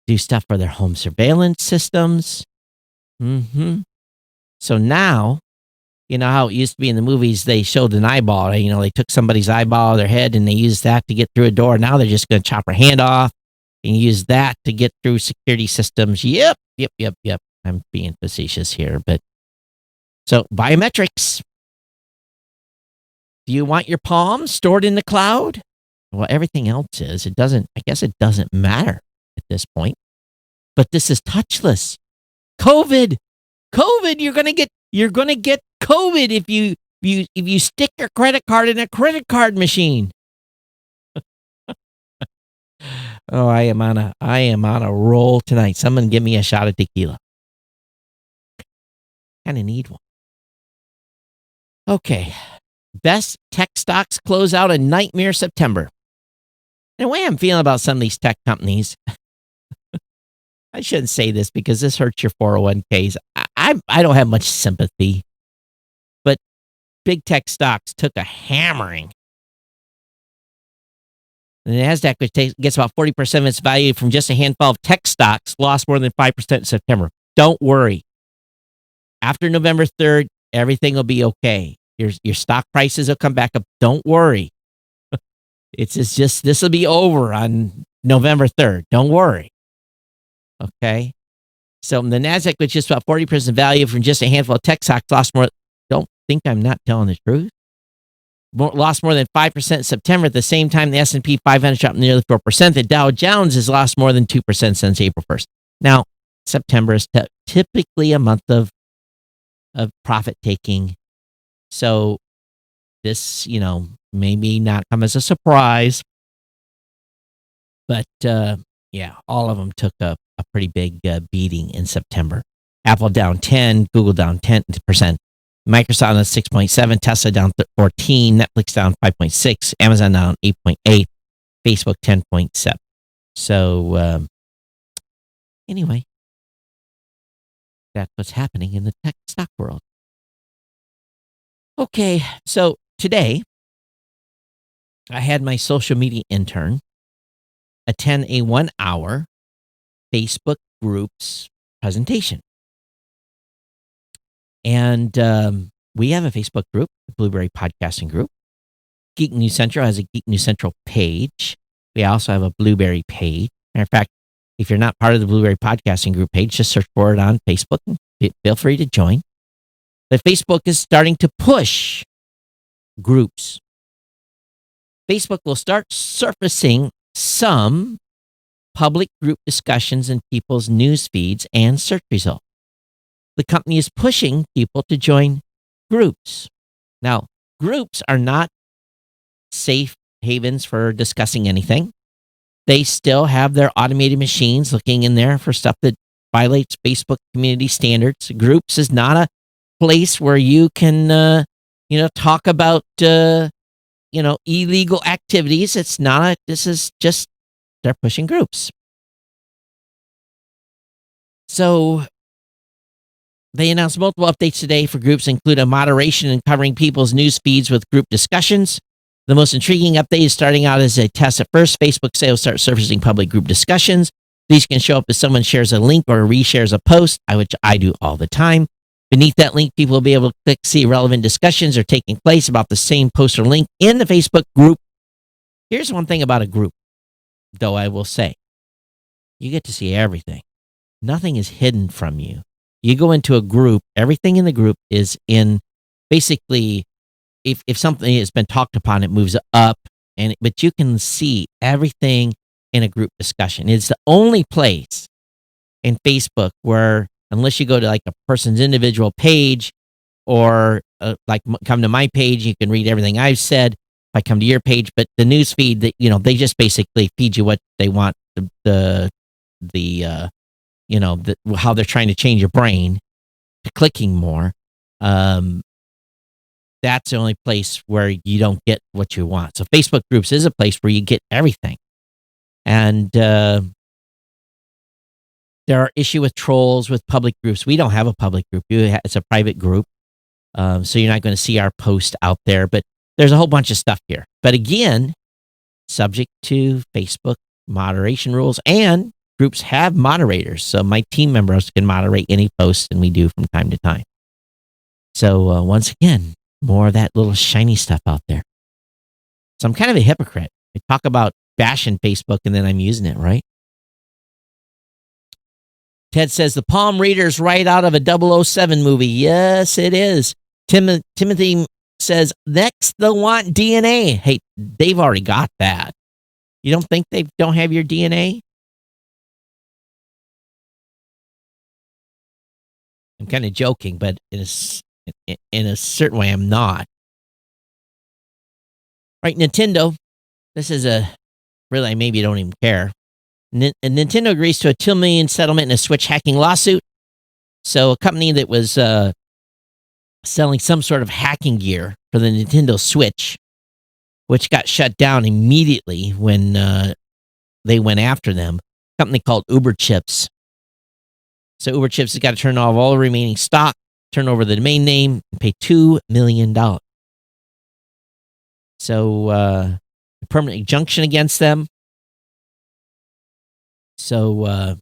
do stuff for their home surveillance systems. So now, you know how it used to be in the movies, they showed an eyeball, right? They took somebody's eyeball, their head, and they used that to get through a door. Now they're just going to chop her hand off and use that to get through security systems. Yep. I'm being facetious here, but so biometrics. Do you want your palm stored in the cloud? Well, everything else is. I guess it doesn't matter at this point. But this is touchless. COVID, you're gonna get COVID if you stick your credit card in a credit card machine. Oh, I am on a roll tonight. Someone give me a shot of tequila. Kind of need one. Okay. Best tech stocks close out a nightmare September. And the way I'm feeling about some of these tech companies, I shouldn't say this because this hurts your 401ks. I don't have much sympathy, but big tech stocks took a hammering. The NASDAQ, which gets about 40% of its value from just a handful of tech stocks, lost more than 5% in September. Don't worry. After November 3rd, everything will be okay. Your stock prices will come back up. Don't worry. It's just this will be over on November 3rd. Don't worry. Okay. So the NASDAQ, which is about 40% value from just a handful of tech stocks, lost more. Don't think I'm not telling the truth. Lost more than 5% in September. At the same time, the S&P 500 dropped nearly 4%. The Dow Jones has lost more than 2% since April 1st. Now, September is typically a month of profit taking. So this, maybe not come as a surprise. But, yeah, all of them took a pretty big beating in September. Apple down 10, Google down 10%, Microsoft on 6.7, Tesla down 14, Netflix down 5.6, Amazon down 8.8, Facebook 10.7. So anyway, that's what's happening in the tech stock world. Okay, so today I had my social media intern attend a 1-hour Facebook groups presentation. And we have a Facebook group, the Blueberry Podcasting Group. Geek News Central has a Geek News Central page. We also have a Blueberry page. Matter of fact, if you're not part of the Blueberry Podcasting Group page, just search for it on Facebook and feel free to join. But Facebook is starting to push groups. Facebook will start surfacing some public group discussions in people's news feeds and search results. The company is pushing people to join groups. Now, groups are not safe havens for discussing anything. They still have their automated machines looking in there for stuff that violates Facebook community standards. Groups is not a place where you can, talk about, illegal activities. It's not. This is just they're pushing groups. So they announced multiple updates today for groups, include a moderation in covering people's news feeds with group discussions. The most intriguing update is starting out as a test at first. Facebook say will start surfacing public group discussions. These can show up if someone shares a link or reshares a post, which I do all the time. Beneath that link, people will be able to click see relevant discussions are taking place about the same post or link in the Facebook group. Here's one thing about a group, though I will say. You get to see everything. Nothing is hidden from you. You go into a group, everything in the group is in basically, if something has been talked upon, it moves up, but you can see everything in a group discussion. It's the only place in Facebook where, unless you go to like a person's individual page or come to my page, you can read everything I've said. If I come to your page, but the news feed, that they just basically feed you what they want, how they're trying to change your brain to clicking more. That's the only place where you don't get what you want. So Facebook groups is a place where you get everything. And there are issues with trolls with public groups. We don't have a public group. It's a private group. So you're not going to see our post out there. But there's a whole bunch of stuff here. But again, subject to Facebook moderation rules, and groups have moderators. So my team members can moderate any posts, and we do from time to time. So once again, more of that little shiny stuff out there. So I'm kind of a hypocrite. I talk about bashing Facebook, and then I'm using it, right? Ted says the palm reader's right out of a 007 movie. Yes, it is. Timothy says, next they'll want DNA. Hey, they've already got that. You don't think they don't have your DNA? I'm kind of joking, but in a certain way, I'm not. Right, Nintendo. This is really, maybe you don't even care. Nintendo agrees to a $2 million settlement in a Switch hacking lawsuit. So a company that was selling some sort of hacking gear for the Nintendo Switch, which got shut down immediately when they went after them, a company called Uber Chips. So Uber Chips has got to turn off all the remaining stock, turn over the domain name, and pay $2 million. So a permanent injunction against them. So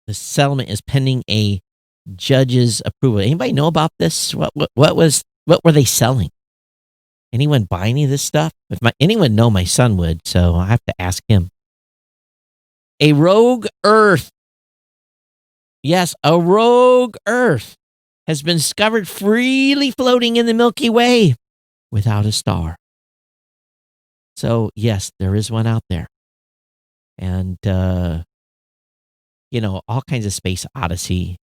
the settlement is pending a judge's approval. Anybody know about this? What were they selling? Anyone buy any of this stuff? If anyone know, my son would, so I have to ask him. A rogue Earth. Yes, a rogue Earth has been discovered freely floating in the Milky Way without a star. So, yes, there is one out there. And, all kinds of Space Odyssey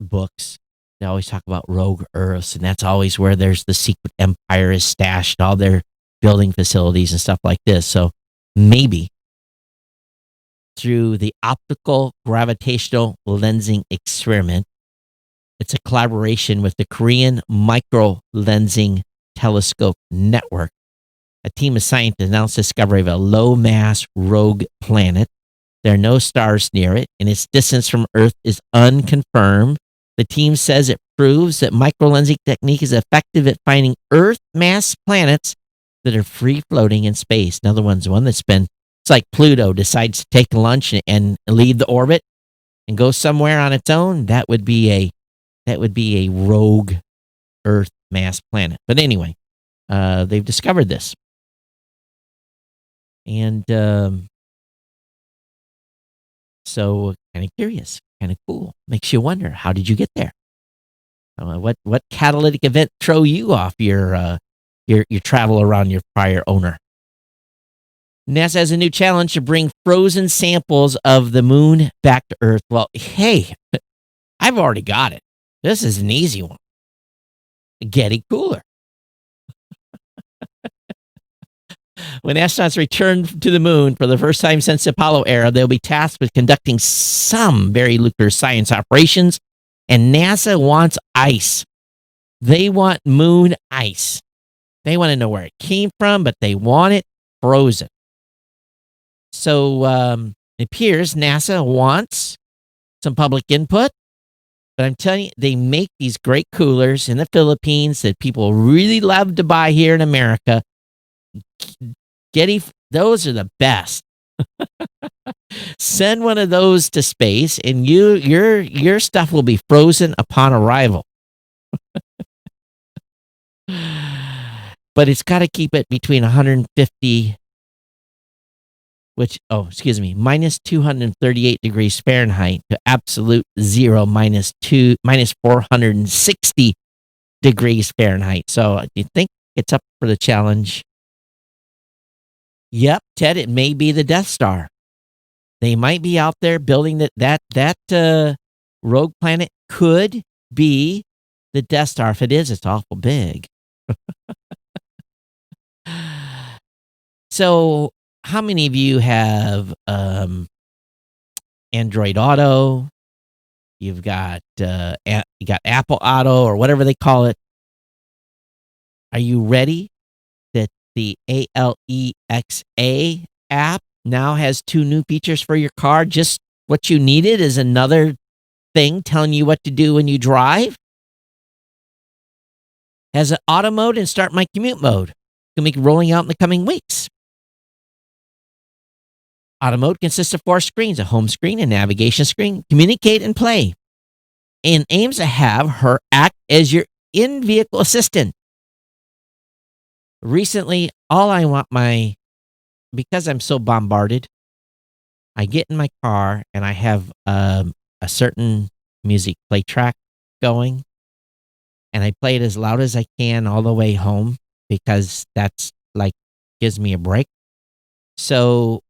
books. They always talk about rogue Earths, and that's always where there's the secret empire is stashed, all their building facilities and stuff like this. So maybe through the optical gravitational lensing experiment, it's a collaboration with the Korean Micro Lensing Telescope Network. A team of scientists announced the discovery of a low-mass rogue planet. There are no stars near it, and its distance from Earth is unconfirmed. The team says it proves that microlensing technique is effective at finding Earth-mass planets that are free-floating in space. Another one's one that's been, it's like Pluto decides to take lunch and leave the orbit and go somewhere on its own. That would be a rogue Earth-mass planet. But anyway, they've discovered this. And so kind of curious, kind of cool. Makes you wonder, how did you get there? What catalytic event throw you off your travel around your prior owner? NASA has a new challenge to bring frozen samples of the moon back to Earth. Well, hey, I've already got it. This is an easy one. Getting cooler. When astronauts return to the moon for the first time since the Apollo era, they'll be tasked with conducting some very lucrative science operations, and NASA wants ice. They want moon ice. They want to know where it came from, but they want it frozen. So it appears NASA wants some public input, but I'm telling you, they make these great coolers in the Philippines that people really love to buy here in America. Those are the best. Send one of those to space, and your stuff will be frozen upon arrival. But it's got to keep it between 150, minus 238 degrees Fahrenheit to absolute zero, minus 460 degrees Fahrenheit. So do you think it's up for the challenge? Yep, Ted, it may be the Death Star. They might be out there building that rogue planet could be the Death Star. If it is, it's awful big. So, how many of you have Android Auto? You've got you got Apple Auto or whatever they call it. Are you ready that the Alexa app now has 2 new features for your car? Just what you needed is another thing telling you what to do when you drive. Has an auto mode and start my commute mode. Going to be rolling out in the coming weeks. Auto mode consists of 4 screens, a home screen, a navigation screen, communicate, and play. And aims to have her act as your in-vehicle assistant. Recently, because I'm so bombarded, I get in my car and I have a certain music play track going, and I play it as loud as I can all the way home because that's gives me a break. So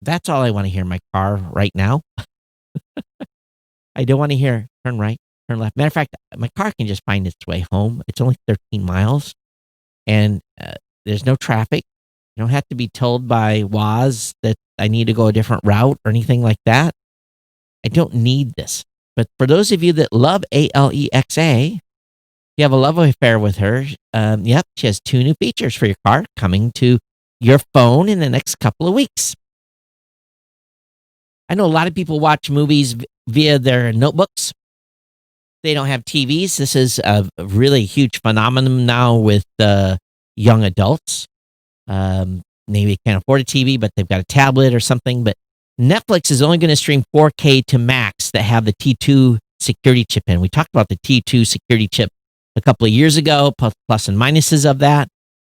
that's all I want to hear in my car right now. I don't want to hear turn right, turn left. Matter of fact, my car can just find its way home. It's only 13 miles, and there's no traffic. You don't have to be told by WAZ that I need to go a different route or anything like that. I don't need this. But for those of you that love Alexa, you have a love affair with her. Yep, she has 2 new features for your car coming to your phone in the next couple of weeks. I know a lot of people watch movies via their notebooks. They don't have TVs. This is a really huge phenomenon now with young adults. Maybe they can't afford a TV, but they've got a tablet or something. But Netflix is only going to stream 4K to Macs that have the T2 security chip in. We talked about the T2 security chip a couple of years ago, plus and minuses of that.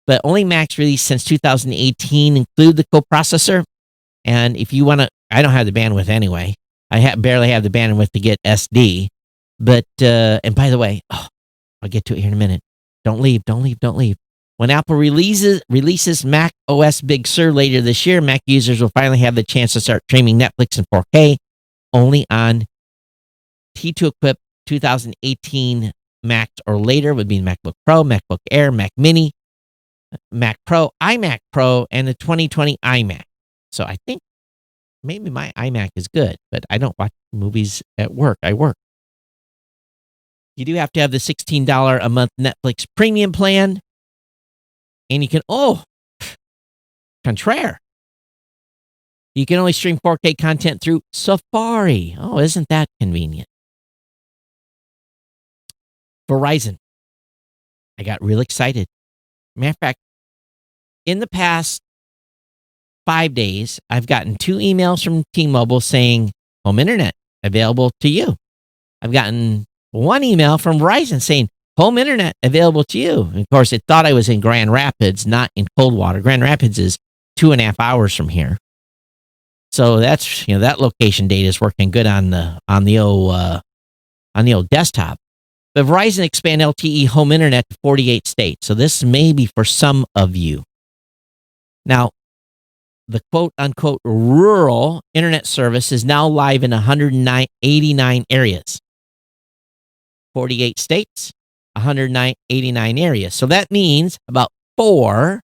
But only Macs released since 2018 include the coprocessor. And if you want to, I don't have the bandwidth anyway. I barely have the bandwidth to get SD. But, and by the way, I'll get to it here in a minute. Don't leave. When Apple releases Mac OS Big Sur later this year, Mac users will finally have the chance to start streaming Netflix in 4K only on T2-equipped 2018 Macs or later. Would be MacBook Pro, MacBook Air, Mac Mini, Mac Pro, iMac Pro, and the 2020 iMac. So I think maybe my iMac is good, but I don't watch movies at work. I work. You do have to have the $16 a month Netflix premium plan. And you can, contraire. You can only stream 4K content through Safari. Oh, isn't that convenient? Verizon. I got real excited. Matter of fact, in the past 5 days, I've gotten 2 emails from T-Mobile saying, home internet available to you. I've gotten 1 email from Verizon saying, home internet available to you. And of course, it thought I was in Grand Rapids, not in Coldwater. Grand Rapids is 2.5 hours from here. So that's, that location data is working good on the old desktop. But Verizon expand LTE home internet to 48 states. So this may be for some of you. Now, the quote-unquote rural internet service is now live in 189 areas. 48 states, 189 areas. So that means about 4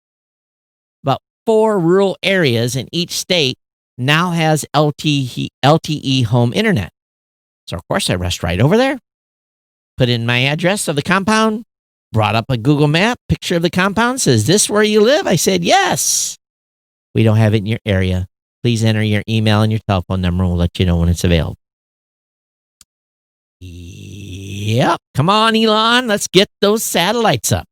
4 rural areas in each state now has LTE home internet. So, of course, I rushed right over there, put in my address of the compound, brought up a Google map, picture of the compound, says, "This where you live?" I said, "Yes." "We don't have it in your area. Please enter your email and your telephone number, and we'll let you know when it's available." Yep. Come on, Elon. Let's get those satellites up.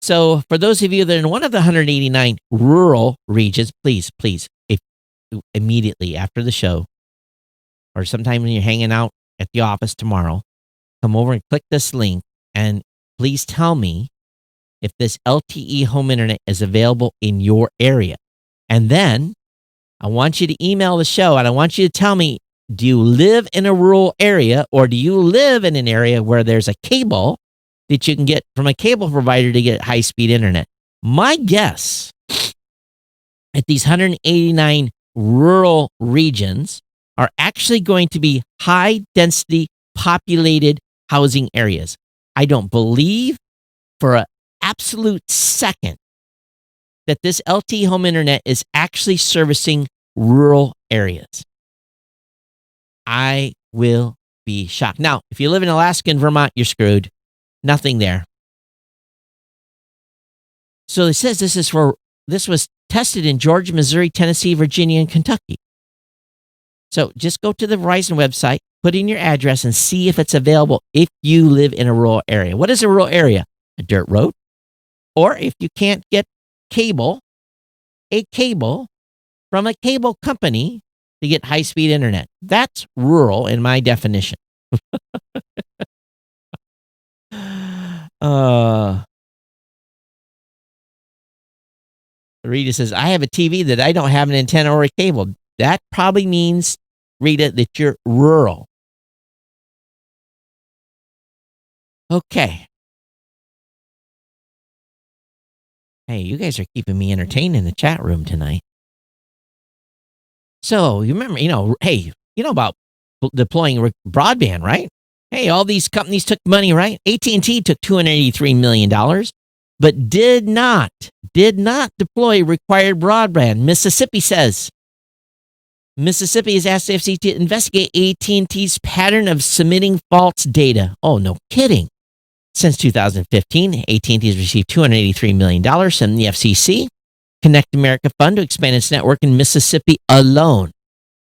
So, for those of you that are in one of the 189 rural regions, please, if immediately after the show, or sometime when you're hanging out at the office tomorrow, come over and click this link and please tell me if this LTE home internet is available in your area. And then I want you to email the show and I want you to tell me, do you live in a rural area or do you live in an area where there's a cable that you can get from a cable provider to get high-speed internet? My guess at these 189 rural regions are actually going to be high-density populated housing areas. I don't believe for an absolute second that this LTE home internet is actually servicing rural areas. I will be shocked. Now, if you live in Alaska and Vermont, you're screwed. Nothing there. So it says this was tested in Georgia, Missouri, Tennessee, Virginia, and Kentucky. So just go to the Verizon website, put in your address, and see if it's available if you live in a rural area. What is a rural area? A dirt road. Or if you can't get cable, a cable from a cable company to get high-speed internet. That's rural in my definition. Rita says, I have a TV that I don't have an antenna or a cable. That probably means, Rita, that you're rural. Okay. Hey, you guys are keeping me entertained in the chat room tonight. So, you remember, hey, you know about deploying broadband, right? Hey, all these companies took money, right? AT&T took $283 million, but did not deploy required broadband. Mississippi says. Mississippi has asked the FCC to investigate AT&T's pattern of submitting false data. Oh, no kidding. Since 2015, AT&T has received $283 million from the FCC Connect America Fund to expand its network in Mississippi alone.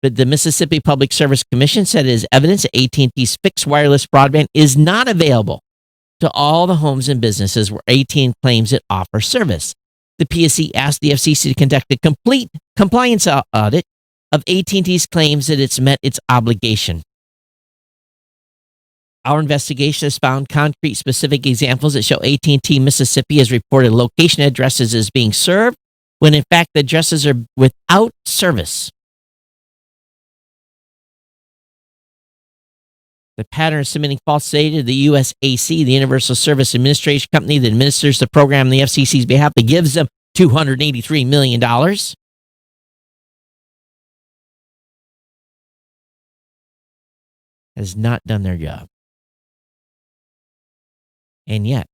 But the Mississippi Public Service Commission said it is evidence that AT&T's fixed wireless broadband is not available to all the homes and businesses where AT&T claims it offers service. The PSC asked the FCC to conduct a complete compliance audit of AT&T's claims that it's met its obligation. Our investigation has found concrete specific examples that show AT&T Mississippi has reported location addresses as being served when in fact the addresses are without service. The pattern of submitting false data to the USAC, the Universal Service Administration Company that administers the program on the FCC's behalf, that gives them $283 million. Has not done their job. And yet,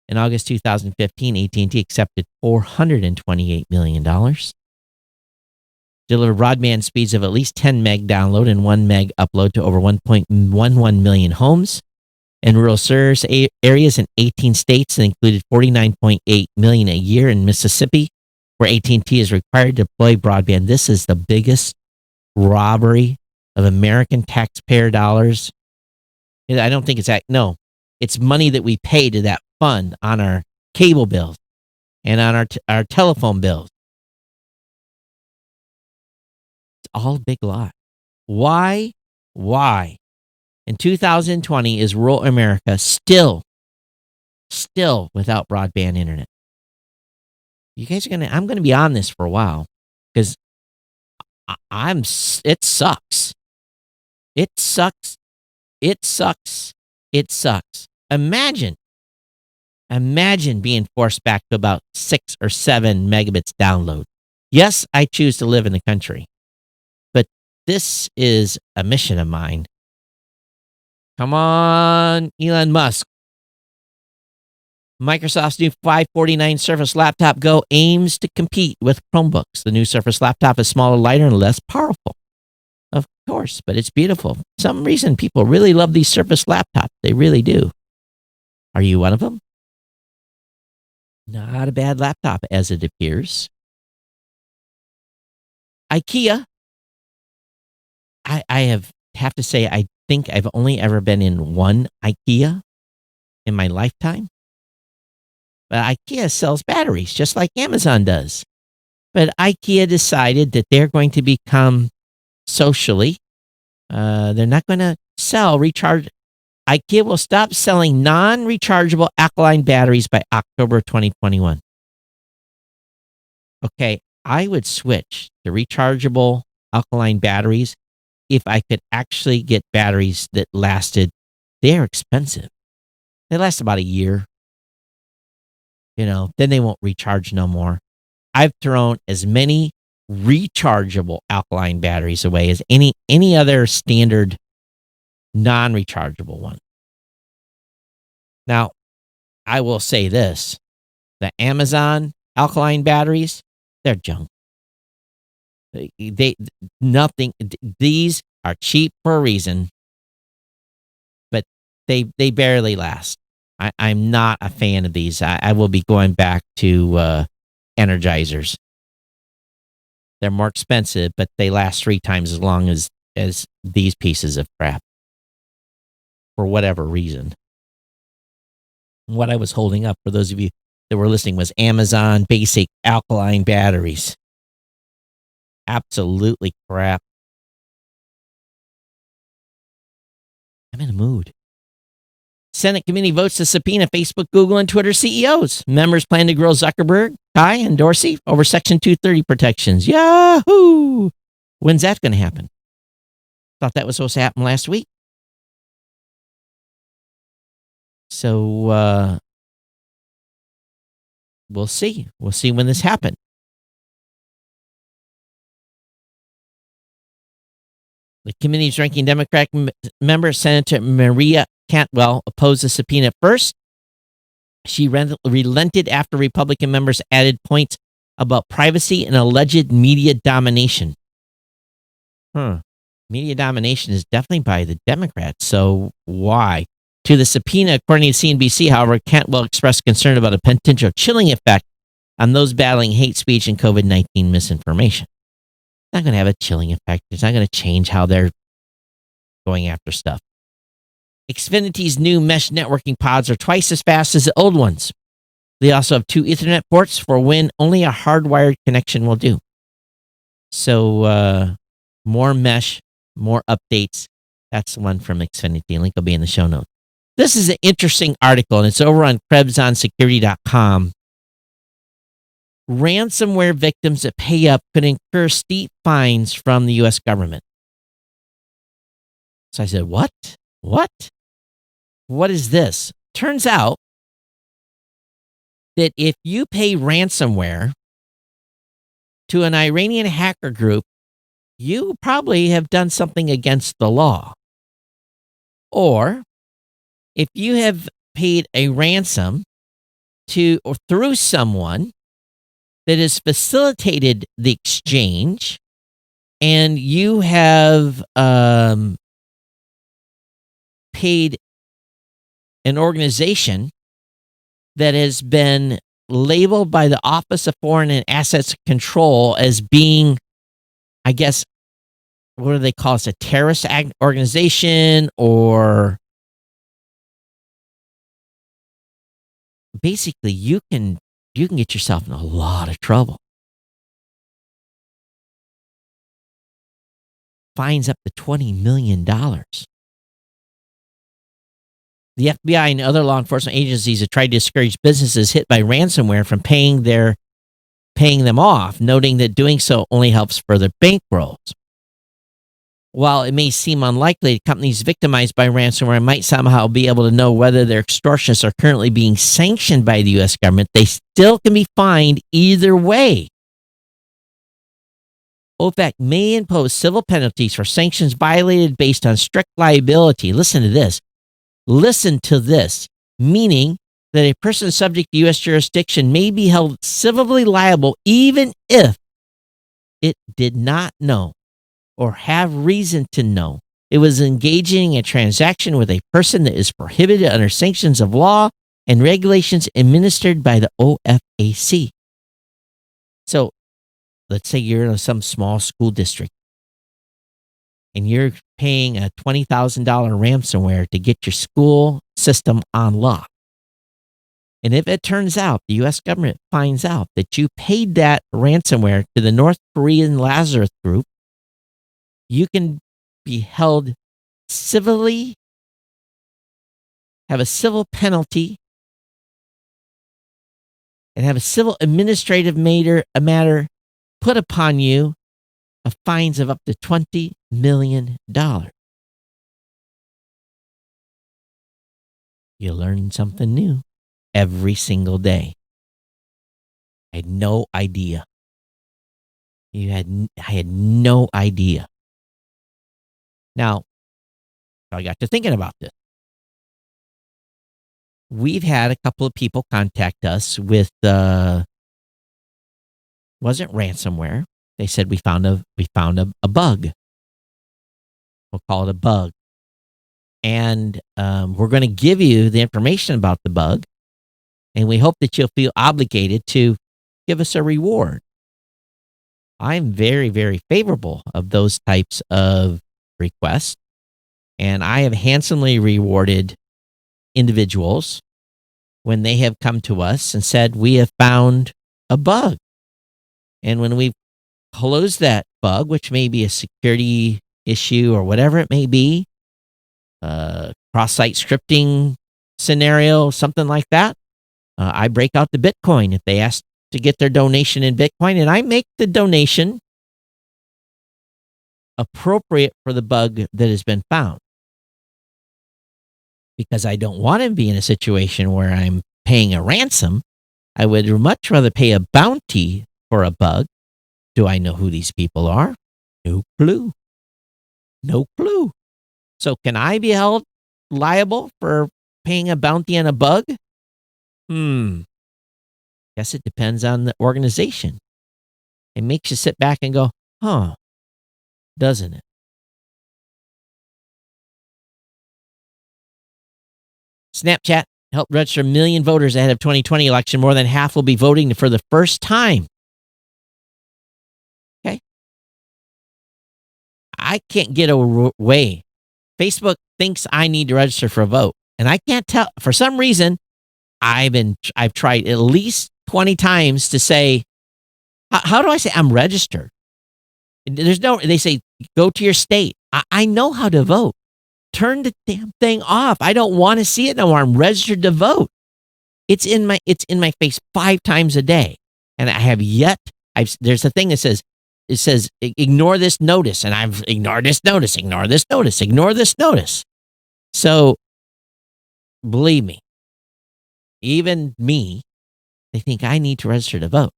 in August 2015, AT&T accepted $428 million, delivered broadband speeds of at least 10 meg download and 1 meg upload to over 1.11 million homes in rural service areas in 18 states and included 49.8 million a year in Mississippi, where AT&T is required to deploy broadband. This is the biggest robbery of American taxpayer dollars. I don't think it's that. No, it's money that we pay to that fund on our cable bills and on our telephone bills. It's all a big lie. Why in 2020 is rural America still without broadband internet? You guys are I'm going to be on this for a while because it sucks. It sucks. It sucks. It sucks. Imagine being forced back to about 6 or 7 megabits download. Yes, I choose to live in the country, but this is a mission of mine. Come on, Elon Musk. Microsoft's new 549 Surface Laptop Go aims to compete with Chromebooks. The new Surface Laptop is smaller, lighter, and less powerful. Of course, but it's beautiful. For some reason, people really love these Surface laptops. They really do. Are you one of them? Not a bad laptop, as it appears. IKEA. I have to say, I think I've only ever been in one IKEA in my lifetime. But IKEA sells batteries, just like Amazon does. But IKEA decided that they're going to become socially, they're not going to sell recharge. IKEA will stop selling non-rechargeable alkaline batteries by October 2021. Okay, I would switch to rechargeable alkaline batteries if I could actually get batteries that lasted. They're expensive. They last about a year. Then they won't recharge no more. I've thrown as many rechargeable alkaline batteries away as any other standard non-rechargeable one. Now, I will say this. The Amazon alkaline batteries, they're junk. These are cheap for a reason, but they barely last. I'm not a fan of these. I will be going back to Energizers. They're more expensive, but they last 3 times as long as these pieces of crap. For whatever reason. What I was holding up, for those of you that were listening, was Amazon basic alkaline batteries. Absolutely crap. I'm in a mood. Senate committee votes to subpoena Facebook, Google, and Twitter CEOs. Members plan to grill Zuckerberg, Kai, and Dorsey over Section 230 protections. Yahoo! When's that going to happen? Thought that was supposed to happen last week. So, we'll see. We'll see when this happens. The committee's ranking Democratic member, Senator Maria Cantwell, opposed the subpoena at first. She relented after Republican members added points about privacy and alleged media domination. Media domination is definitely by the Democrats, so why? To the subpoena, according to CNBC, however, Cantwell expressed concern about a potential chilling effect on those battling hate speech and COVID-19 misinformation. It's not going to have a chilling effect. It's not going to change how they're going after stuff. Xfinity's new mesh networking pods are twice as fast as the old ones. They also have 2 Ethernet ports for when only a hardwired connection will do. So, more mesh, more updates. That's the one from Xfinity. Link will be in the show notes. This is an interesting article, and it's over on KrebsOnSecurity.com. Ransomware victims that pay up could incur steep fines from the U.S. government. So I said, what? What is this? Turns out that if you pay ransomware to an Iranian hacker group, you probably have done something against the law. Or if you have paid a ransom to or through someone that has facilitated the exchange, and you have paid an organization that has been labeled by the Office of Foreign and Assets Control as being, I guess, what do they call it? A terrorist organization, or basically you can get yourself in a lot of trouble. Fines up to $20 million. The FBI and other law enforcement agencies have tried to discourage businesses hit by ransomware from paying them off, noting that doing so only helps further bankrolls. While it may seem unlikely, companies victimized by ransomware might somehow be able to know whether their extortionists are currently being sanctioned by the U.S. government. They still can be fined either way. OFAC may impose civil penalties for sanctions violated based on strict liability. Listen to this. Meaning that a person subject to U.S. jurisdiction may be held civilly liable even if it did not know or have reason to know it was engaging in a transaction with a person that is prohibited under sanctions of law and regulations administered by the OFAC. So let's say you're in some small school district and you're paying a $20,000 ransomware to get your school system on lock. And if it turns out the U.S. government finds out that you paid that ransomware to the North Korean Lazarus Group, you can be held civilly, have a civil penalty, and have a civil administrative matter put upon you of fines of up to $20 million. You learn something new every single day. I had no idea. I had no idea. Now, I got to thinking about this. We've had a couple of people contact us with wasn't ransomware. They said we found a bug. We'll call it a bug. And we're going to give you the information about the bug. And we hope that you'll feel obligated to give us a reward. I'm very, very favorable of those types of requests. And I have handsomely rewarded individuals when they have come to us and said, we have found a bug. And when we close that bug, which may be a security issue or whatever it may be, cross-site scripting scenario, something like that, I break out the Bitcoin if they ask to get their donation in Bitcoin, and I make the donation appropriate for the bug that has been found. Because I don't want to be in a situation where I'm paying a ransom. I would much rather pay a bounty for a bug. Do I know who these people are? No clue. No clue. So can I be held liable for paying a bounty on a bug? Guess it depends on the organization. It makes you sit back and go, huh, doesn't it? Snapchat helped register 1 million voters ahead of 2020 election. More than half will be voting for the first time. Okay. I can't get away. Facebook thinks I need to register for a vote. And I can't tell. For some reason, I've tried at least 20 times to say, how do I say I'm registered? They say, go to your state. I know how to vote. Turn the damn thing off. I don't want to see it no more. I'm registered to vote. It's in my face 5 times a day. And I have yet, there's a thing that says, ignore this notice. And I've ignored this notice, ignore this notice, ignore this notice. So believe me, even me, they think I need to register to vote.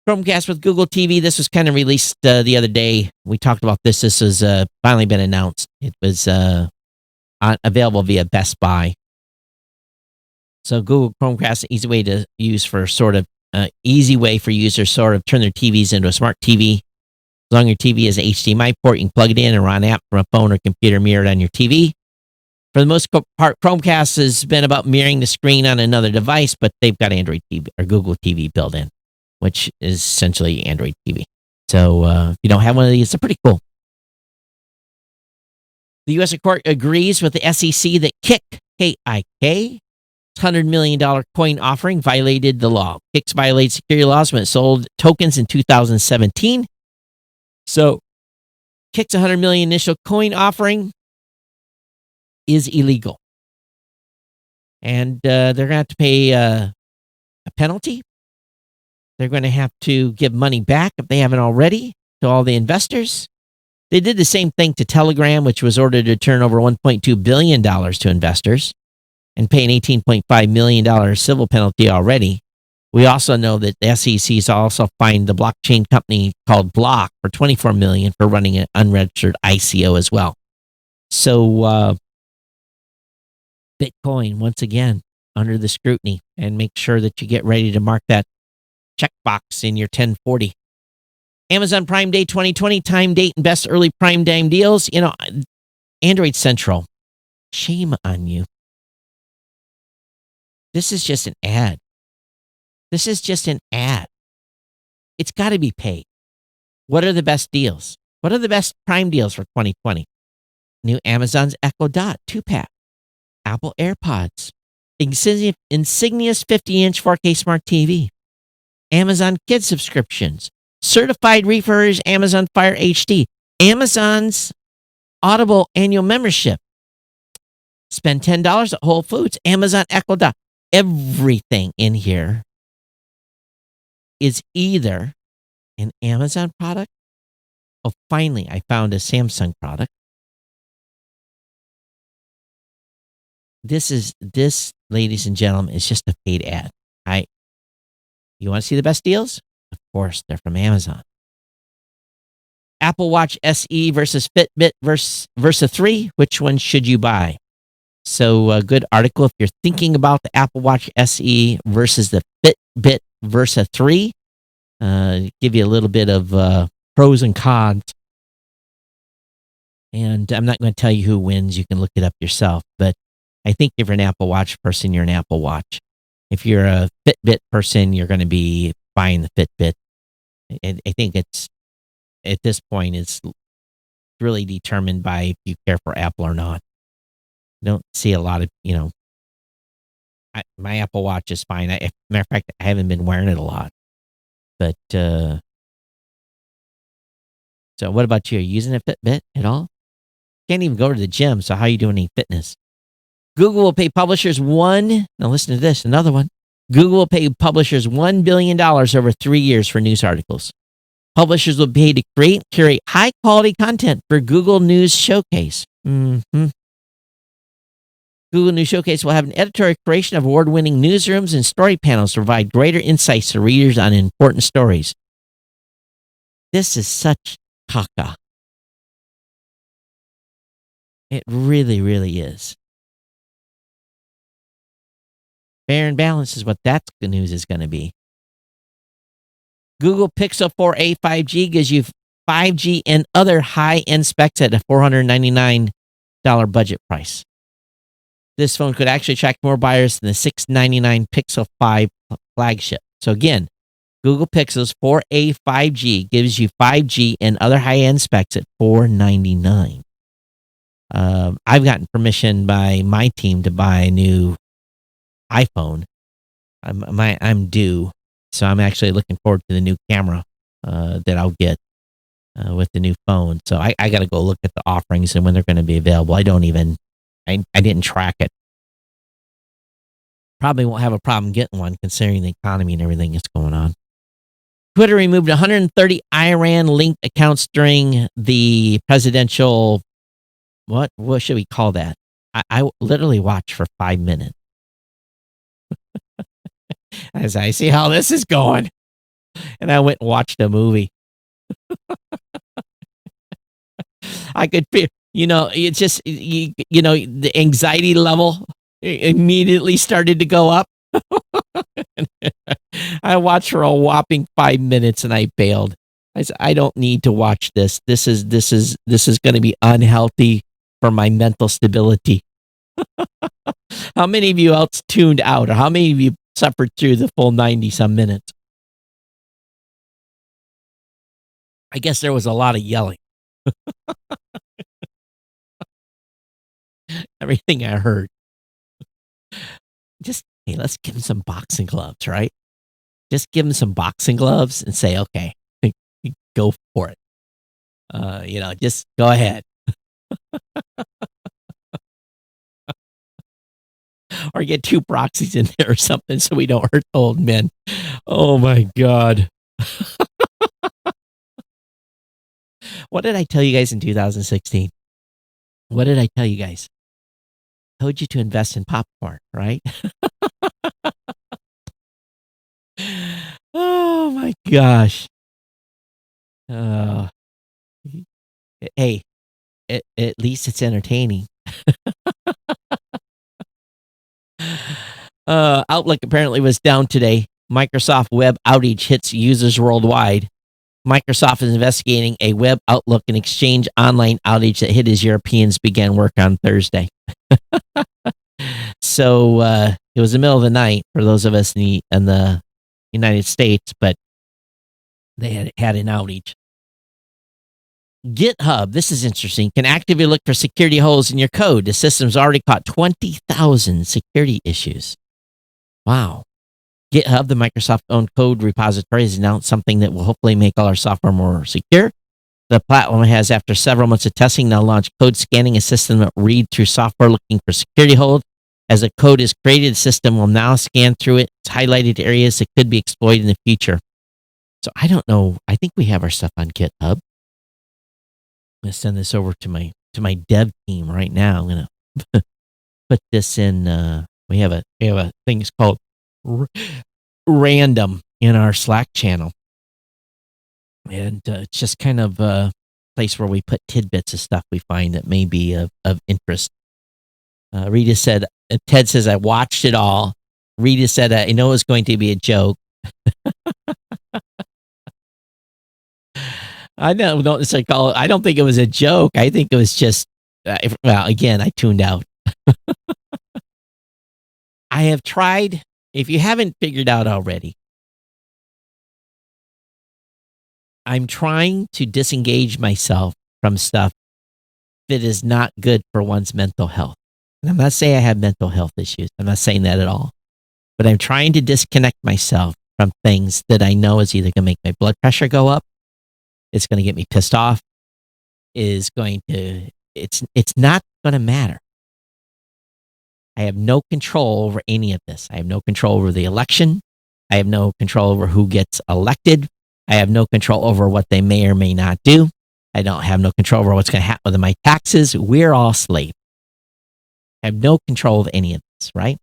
Chromecast with Google TV. This was kind of released the other day. We talked about this. This has finally been announced. It was available via Best Buy. So Google Chromecast, an easy way to use for easy way for users sort of turn their TVs into a smart TV. As long as your TV is an HDMI port, you can plug it in and run an app from a phone or computer mirrored on your TV. For the most part, Chromecast has been about mirroring the screen on another device, but they've got Android TV or Google TV built in, which is essentially Android TV. So if you don't have one of these, they're pretty cool. The U.S. court agrees with the SEC that Kik, K-I-K, $100 million coin offering violated the law. Kik violated security laws when it sold tokens in 2017. So Kik's $100 million initial coin offering is illegal. And they're going to have to pay a penalty. They're going to have to give money back if they haven't already to all the investors. They did the same thing to Telegram, which was ordered to turn over $1.2 billion to investors and pay an $18.5 million civil penalty already. We also know that the SEC has also fined the blockchain company called Block for $24 million for running an unregistered ICO as well. So Bitcoin, once again, under the scrutiny, and make sure that you get ready to mark that checkbox in your 1040. Amazon Prime Day 2020, time, date, and best early Prime Time deals. Android Central, shame on you. This is just an ad. This is just an ad. It's got to be paid. What are the best deals? What are the best Prime deals for 2020? New Amazon's Echo Dot 2-pack, Apple AirPods, Insignia's 50-inch 4K Smart TV, Amazon Kids subscriptions, certified refurbished Amazon Fire HD, Amazon's Audible annual membership. Spend $10 at Whole Foods, Amazon Echo Dot. Everything in here is either an Amazon product. Oh, finally, I found a Samsung product. This, ladies and gentlemen, is just a paid ad. You want to see the best deals? Of course, they're from Amazon. Apple Watch SE versus Fitbit Versa 3. Which one should you buy? So a good article if you're thinking about the Apple Watch SE versus the Fitbit Versa 3. Give you a little bit of pros and cons. And I'm not going to tell you who wins. You can look it up yourself. But I think if you're an Apple Watch person, you're an Apple Watch. If you're a Fitbit person, you're going to be buying the Fitbit. And I think it's, at this point, it's really determined by if you care for Apple or not. I don't see a lot of, my Apple Watch is fine. Matter of fact, I haven't been wearing it a lot. But, so what about you? Are you using a Fitbit at all? Can't even go to the gym, so how are you doing any fitness? Google will pay publishers now listen to this, another one. Google will pay publishers $1 billion over 3 years for news articles. Publishers will pay to create and curate high-quality content for Google News Showcase. Google News Showcase will have an editorial creation of award-winning newsrooms and story panels to provide greater insights to readers on important stories. This is such caca. It really, really is. Fair and balanced is what that news is going to be. Google Pixel 4a 5G gives you 5G and other high-end specs at a $499 budget price. This phone could actually attract more buyers than the $699 Pixel 5 flagship. So again, Google Pixel's 4a 5G gives you 5G and other high-end specs at $499. I've gotten permission by my team to buy a new iPhone. I'm due, so I'm actually looking forward to the new camera that I'll get with the new phone. So I got to go look at the offerings and when they're going to be available. I didn't track it. Probably won't have a problem getting one considering the economy and everything that's going on. Twitter removed 130 Iran-linked accounts during the presidential, what should we call that? I literally watched for 5 minutes. As I see how this is going. And I went and watched a movie. I could feel, it's just, the anxiety level immediately started to go up. I watched for a whopping 5 minutes and I bailed. I said, I don't need to watch this. This is going to be unhealthy for my mental stability. How many of you else tuned out, or how many of you suffered through the full 90-some minutes? I guess there was a lot of yelling. Everything I heard. Just, hey, let's give him some boxing gloves, right? Just give him some boxing gloves and say, okay, go for it. Just go ahead. Or get 2 proxies in there or something so we don't hurt the old men. Oh my God. What did I tell you guys in 2016? What did I tell you guys? I told you to invest in popcorn, right? Oh my gosh. Hey, at least it's entertaining. Outlook apparently was down today. Microsoft web outage hits users worldwide. Microsoft is investigating a web Outlook and Exchange online outage that hit as Europeans began work on Thursday. So it was the middle of the night for those of us in the United States, but they had an outage. GitHub, this is interesting, can actively look for security holes in your code. The system's already caught 20,000 security issues. Wow. GitHub, the Microsoft-owned code repository, has announced something that will hopefully make all our software more secure. The platform has, after several months of testing, now launched code scanning, a system that will read through software looking for security holes. As the code is created, the system will now scan through it, highlighted areas that could be exploited in the future. So I don't know. I think we have our stuff on GitHub. I'm going to send this over to my dev team right now. I'm going to put this in. We have a thing it's called random in our Slack channel, and it's just kind of a place where we put tidbits of stuff we find that may be of interest. Rita said, Ted says, I watched it all. Rita said, I know it was going to be a joke. I don't necessarily call it. I don't think it was a joke. I think it was just, again, I tuned out. I have tried, if you haven't figured out already, I'm trying to disengage myself from stuff that is not good for one's mental health. And I'm not saying I have mental health issues. I'm not saying that at all. But I'm trying to disconnect myself from things that I know is either going to make my blood pressure go up, it's going to get me pissed off, it's not going to matter. I have no control over any of this. I have no control over the election. I have no control over who gets elected. I have no control over what they may or may not do. I don't have no control over what's going to happen with my taxes. We're all slaves. I have no control of any of this, right?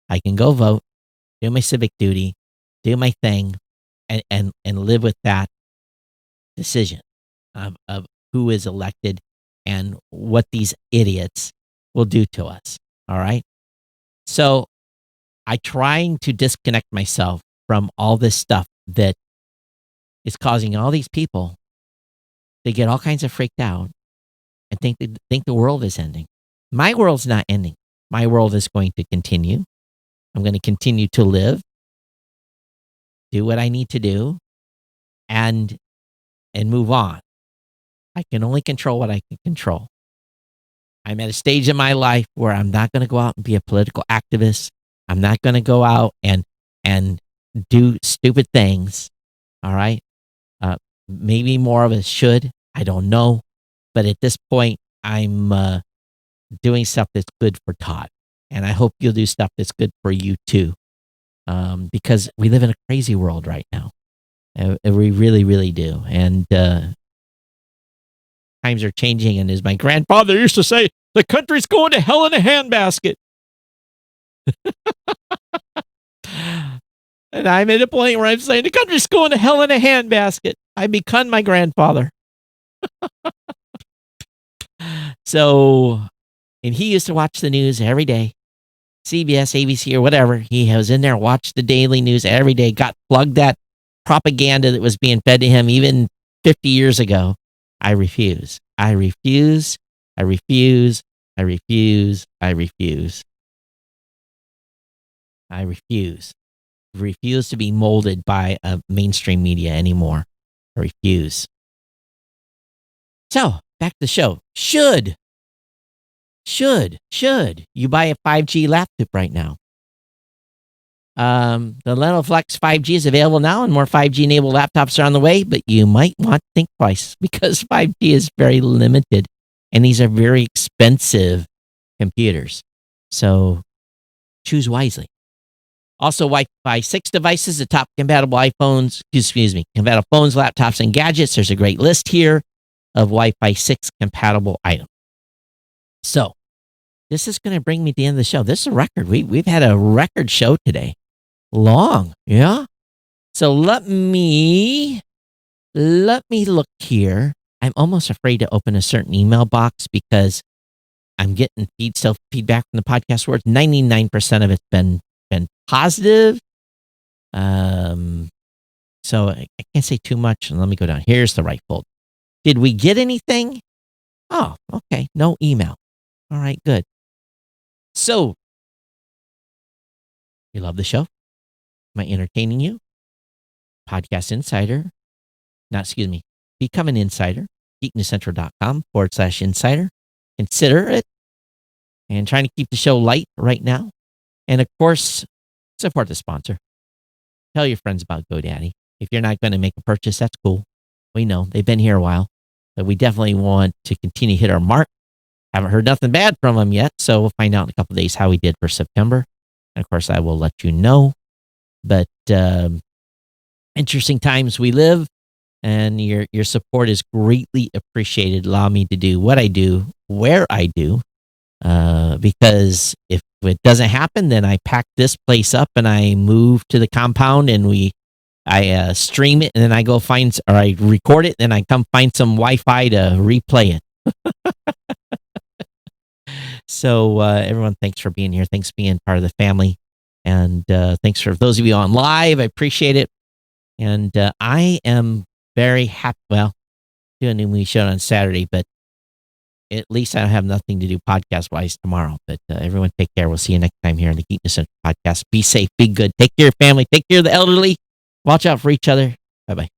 I can go vote, do my civic duty, do my thing, and live with that decision of who is elected and what these idiots will do to us. All right. So I'm trying to disconnect myself from all this stuff that is causing all these people to get all kinds of freaked out and think the world is ending. My world's not ending. My world is going to continue. I'm going to continue to live, do what I need to do, and move on. I can only control what I can control. I'm at a stage in my life where I'm not going to go out and be a political activist. I'm not going to go out and do stupid things. All right. Maybe more of us should. I don't know. But at this point, I'm doing stuff that's good for Todd. And I hope you'll do stuff that's good for you too. Because we live in a crazy world right now. We really, really do. And times are changing. And as my grandfather used to say, the country's going to hell in a handbasket. And I'm at a point where I'm saying the country's going to hell in a handbasket. I become my grandfather. So, and he used to watch the news every day. CBS, ABC, or whatever. He was in there, watched the daily news every day, got plugged that propaganda that was being fed to him even 50 years ago. I refuse. I refuse. I refuse. I refuse. I refuse. I refuse. Refuse to be molded by mainstream media anymore. I refuse. So, back to the show. Should you buy a 5G laptop right now? The Lenovo Flex 5G is available now, and more 5G-enabled laptops are on the way, but you might want to think twice because 5G is very limited, and these are very expensive computers. So choose wisely. Also, Wi-Fi 6 devices, the top compatible compatible phones, laptops, and gadgets. There's a great list here of Wi-Fi 6 compatible items. So this is going to bring me to the end of the show. This is a record. We've had a record show today. Long, yeah? So let me look here. I'm almost afraid to open a certain email box because I'm getting feedback from the podcast world. 99% of it's been been positive. So I can't say too much. Let me go down. Here's the right folder. Did we get anything? Oh, okay. No email. All right, good. So, you love the show? Am I entertaining you? Podcast Insider. Become an insider. geeknewscentral.com/insider. Consider it. And trying to keep the show light right now. And of course, support the sponsor. Tell your friends about GoDaddy. If you're not going to make a purchase, that's cool. We know they've been here a while, but we definitely want to continue to hit our mark. Haven't heard nothing bad from them yet, so we'll find out in a couple of days how we did for September. And of course, I will let you know. But interesting times we live, and your support is greatly appreciated. Allow me to do what I do, where I do, because if it doesn't happen, then I pack this place up and I move to the compound and I stream it, and then I I record it, and I come find some Wi-Fi to replay it. So everyone, thanks for being here. Thanks for being part of the family. And thanks for those of you on live. I appreciate it. And I am very happy. Well, doing a new show on Saturday, but at least I have nothing to do podcast-wise tomorrow. But everyone take care. We'll see you next time here on the Geek News Central podcast. Be safe. Be good. Take care of your family. Take care of the elderly. Watch out for each other. Bye-bye.